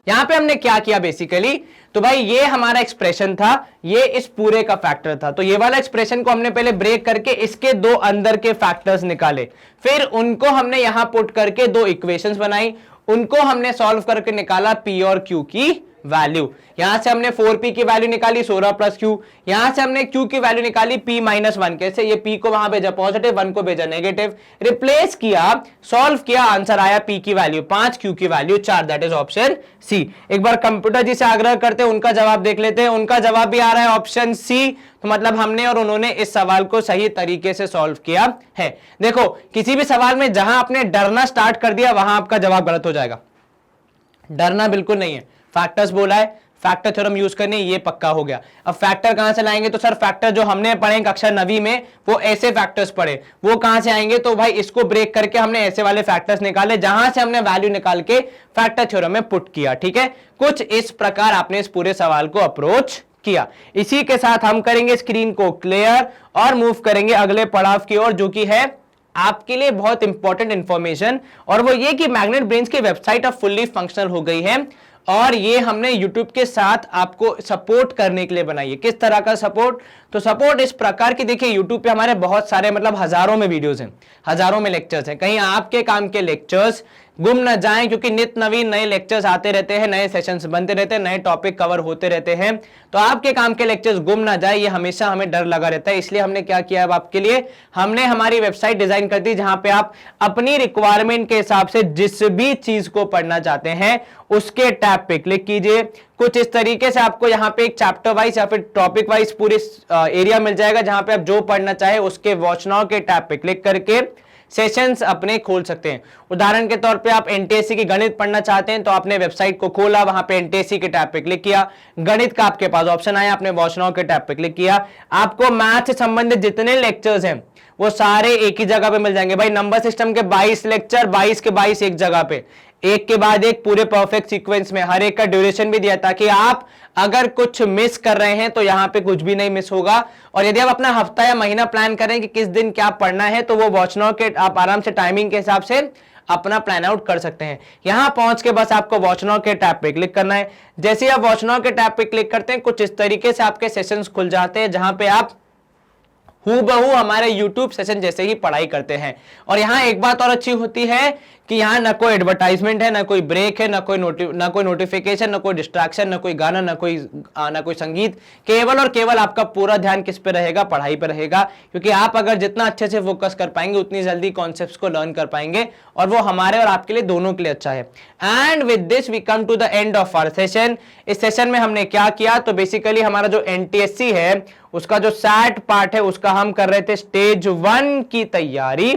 यहां पे हमने क्या किया बेसिकली, तो भाई ये हमारा एक्सप्रेशन था, ये इस पूरे का फैक्टर था, तो ये वाला एक्सप्रेशन को हमने पहले ब्रेक करके इसके दो अंदर के फैक्टर्स निकाले, फिर उनको हमने यहां पुट करके दो इक्वेशंस बनाई, उनको हमने सॉल्व करके निकाला P और Q की वैल्यू। यहां से हमने 4P की वैल्यू निकाली 16 प्लस Q, यहां से हमने Q की वैल्यू निकाली P माइनस 1, कैसे, ये P को वहां भेजा पॉजिटिव, 1 को भेजा नेगेटिव, रिप्लेस किया, सॉल्व किया, आंसर आया P की वैल्यू 5, Q की value 4, that is option C. एक बार कंप्यूटर जी से आग्रह करते हैं, उनका जवाब देख लेते हैं। उनका जवाब भी आ रहा है ऑप्शन सी, तो मतलब हमने और उन्होंने इस सवाल को सही तरीके से सॉल्व किया है। देखो किसी भी सवाल में जहां आपने डरना स्टार्ट कर दिया वहां आपका जवाब गलत हो जाएगा, डरना बिल्कुल नहीं है। फैक्टर्स बोला है, फैक्टर थ्योरम यूज करने, ये पक्का हो गया। अब फैक्टर कहां से लाएंगे, तो सर फैक्टर जो हमने पढ़े कक्षा 9वीं में वो ऐसे फैक्टर्स पढ़े, वो कहां से आएंगे, तो भाई इसको ब्रेक करके हमने ऐसे वाले फैक्टर्स निकाले जहां से हमने वैल्यू निकाल के फैक्टर थ्योरम में पुट किया। ठीक है, कुछ इस प्रकार आपने इस पूरे सवाल को अप्रोच किया। इसी के साथ हम करेंगे स्क्रीन को क्लियर और मूव करेंगे अगले पड़ाव की ओर, जो कि है आपके लिए बहुत इंपॉर्टेंट इंफॉर्मेशन, और वो ये कि मैग्नेट ब्रेन्स की वेबसाइट अब फुल्ली फंक्शनल हो गई है, और ये हमने YouTube के साथ आपको सपोर्ट करने के लिए बनाई है। किस तरह का सपोर्ट, तो सपोर्ट इस प्रकार की, देखिए YouTube पे हमारे बहुत सारे मतलब हजारों में वीडियोस हैं, हजारों में लेक्चर्स हैं, कहीं आपके काम के लेक्चर्स गुम न जाएं, क्योंकि नित्य नवीन नए लेक्चर्स आते रहते हैं, नए सेशंस बनते रहते हैं, नए टॉपिक कवर होते रहते हैं, तो आपके काम के लेक्चर्स गुम ना जाए ये हमेशा हमें डर लगा रहता है। इसलिए हमने क्या किया, अब आपके लिए हमने हमारी वेबसाइट डिजाइन कर दी, जहां पे आप अपनी रिक्वायरमेंट के हिसाब से जिस भी चीज को पढ़ना चाहते हैं उसके टैब पे क्लिक कीजिए। कुछ इस तरीके से आपको यहाँ पे एक चैप्टर वाइज या फिर टॉपिक वाइज पूरी एरिया मिल जाएगा, जहां पे आप जो पढ़ना चाहे उसके वॉच नाउ के टैब पे क्लिक करके सेशंस अपने खोल सकते हैं। उदाहरण के तौर पे आप एनटीएससी की गणित पढ़ना चाहते हैं, तो आपने वेबसाइट को खोला, वहां पे एनटीएससी के टैब पे क्लिक किया, गणित का आपके पास ऑप्शन आया, आपने वॉच नाउ के टैब पे क्लिक किया, आपको मैथ से संबंधित जितने लेक्चर्स हैं वो सारे एक ही जगह पे मिल जाएंगे। भाई नंबर सिस्टम के 22 लेक्चर, 22 के 22 एक जगह पे, एक के बाद एक पूरे परफेक्ट सीक्वेंस में, हर एक का ड्यूरेशन भी दिया, ताकि आप अगर कुछ मिस कर रहे हैं तो यहां पे कुछ भी नहीं मिस होगा। और यदि आप अपना हफ्ता या महीना प्लान करें कि किस दिन क्या पढ़ना है, तो वो वॉच नाउ के आप आराम से टाइमिंग के हिसाब से अपना प्लान आउट कर सकते हैं। यहां पहुंच के बस आपको वॉच नाउ के टैब पे क्लिक करना है। जैसे आप वॉच नाउ के टैब पे क्लिक करते हैं, कुछ इस तरीके से आपके सेशंस खुल जाते हैं, जहां पे आप हूबहू हमारे YouTube सेशन जैसे ही पढ़ाई करते हैं। और यहाँ एक बात और अच्छी होती है कि यहाँ ना कोई एडवर्टाइजमेंट है, ना कोई ब्रेक है, ना कोई नोटिफिकेशन, ना कोई डिस्ट्रैक्शन, ना कोई गाना, ना कोई संगीत। केवल और केवल आपका पूरा ध्यान किस पे रहेगा, पढ़ाई पे रहेगा, क्योंकि आप अगर जितना अच्छे से फोकस कर पाएंगे उतनी जल्दी कॉन्सेप्ट्स को लर्न कर पाएंगे, और वो हमारे और आपके लिए दोनों के लिए अच्छा है। And with this we come to the end of our session. इस सेशन में हमने क्या किया, तो बेसिकली हमारा जो एनटीएससी है उसका जो सैट पार्ट है उसका हम कर रहे थे स्टेज 1 की तैयारी,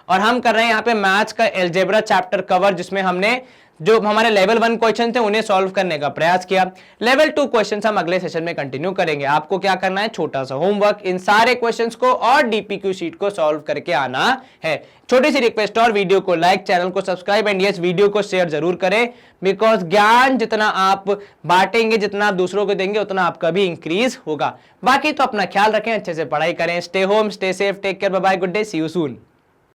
और हम कर रहे हैं यहाँ पे मैथ्स का अलजेब्रा चैप्टर कवर, जिसमें हमने जो हमारे लेवल 1 क्वेश्चन थे उन्हें सॉल्व करने का प्रयास किया। लेवल 2 क्वेश्चंस हम अगले सेशन में कंटिन्यू करेंगे। आपको क्या करना है, छोटा सा होमवर्क, इन सारे क्वेश्चंस को और डीपीक्यू शीट को सॉल्व करके आना है। छोटी सी रिक्वेस्ट, और वीडियो को लाइक, चैनल को सब्सक्राइब, एंड यस वीडियो को शेयर जरूर करें, बिकॉज ज्ञान जितना आप बांटेंगे, जितना आप दूसरों को देंगे, उतना आपका भी इंक्रीज होगा। बाकी तो अपना ख्याल रखें, अच्छे से पढ़ाई करें, stay home, stay safe, take care, bye bye, good day, see you soon.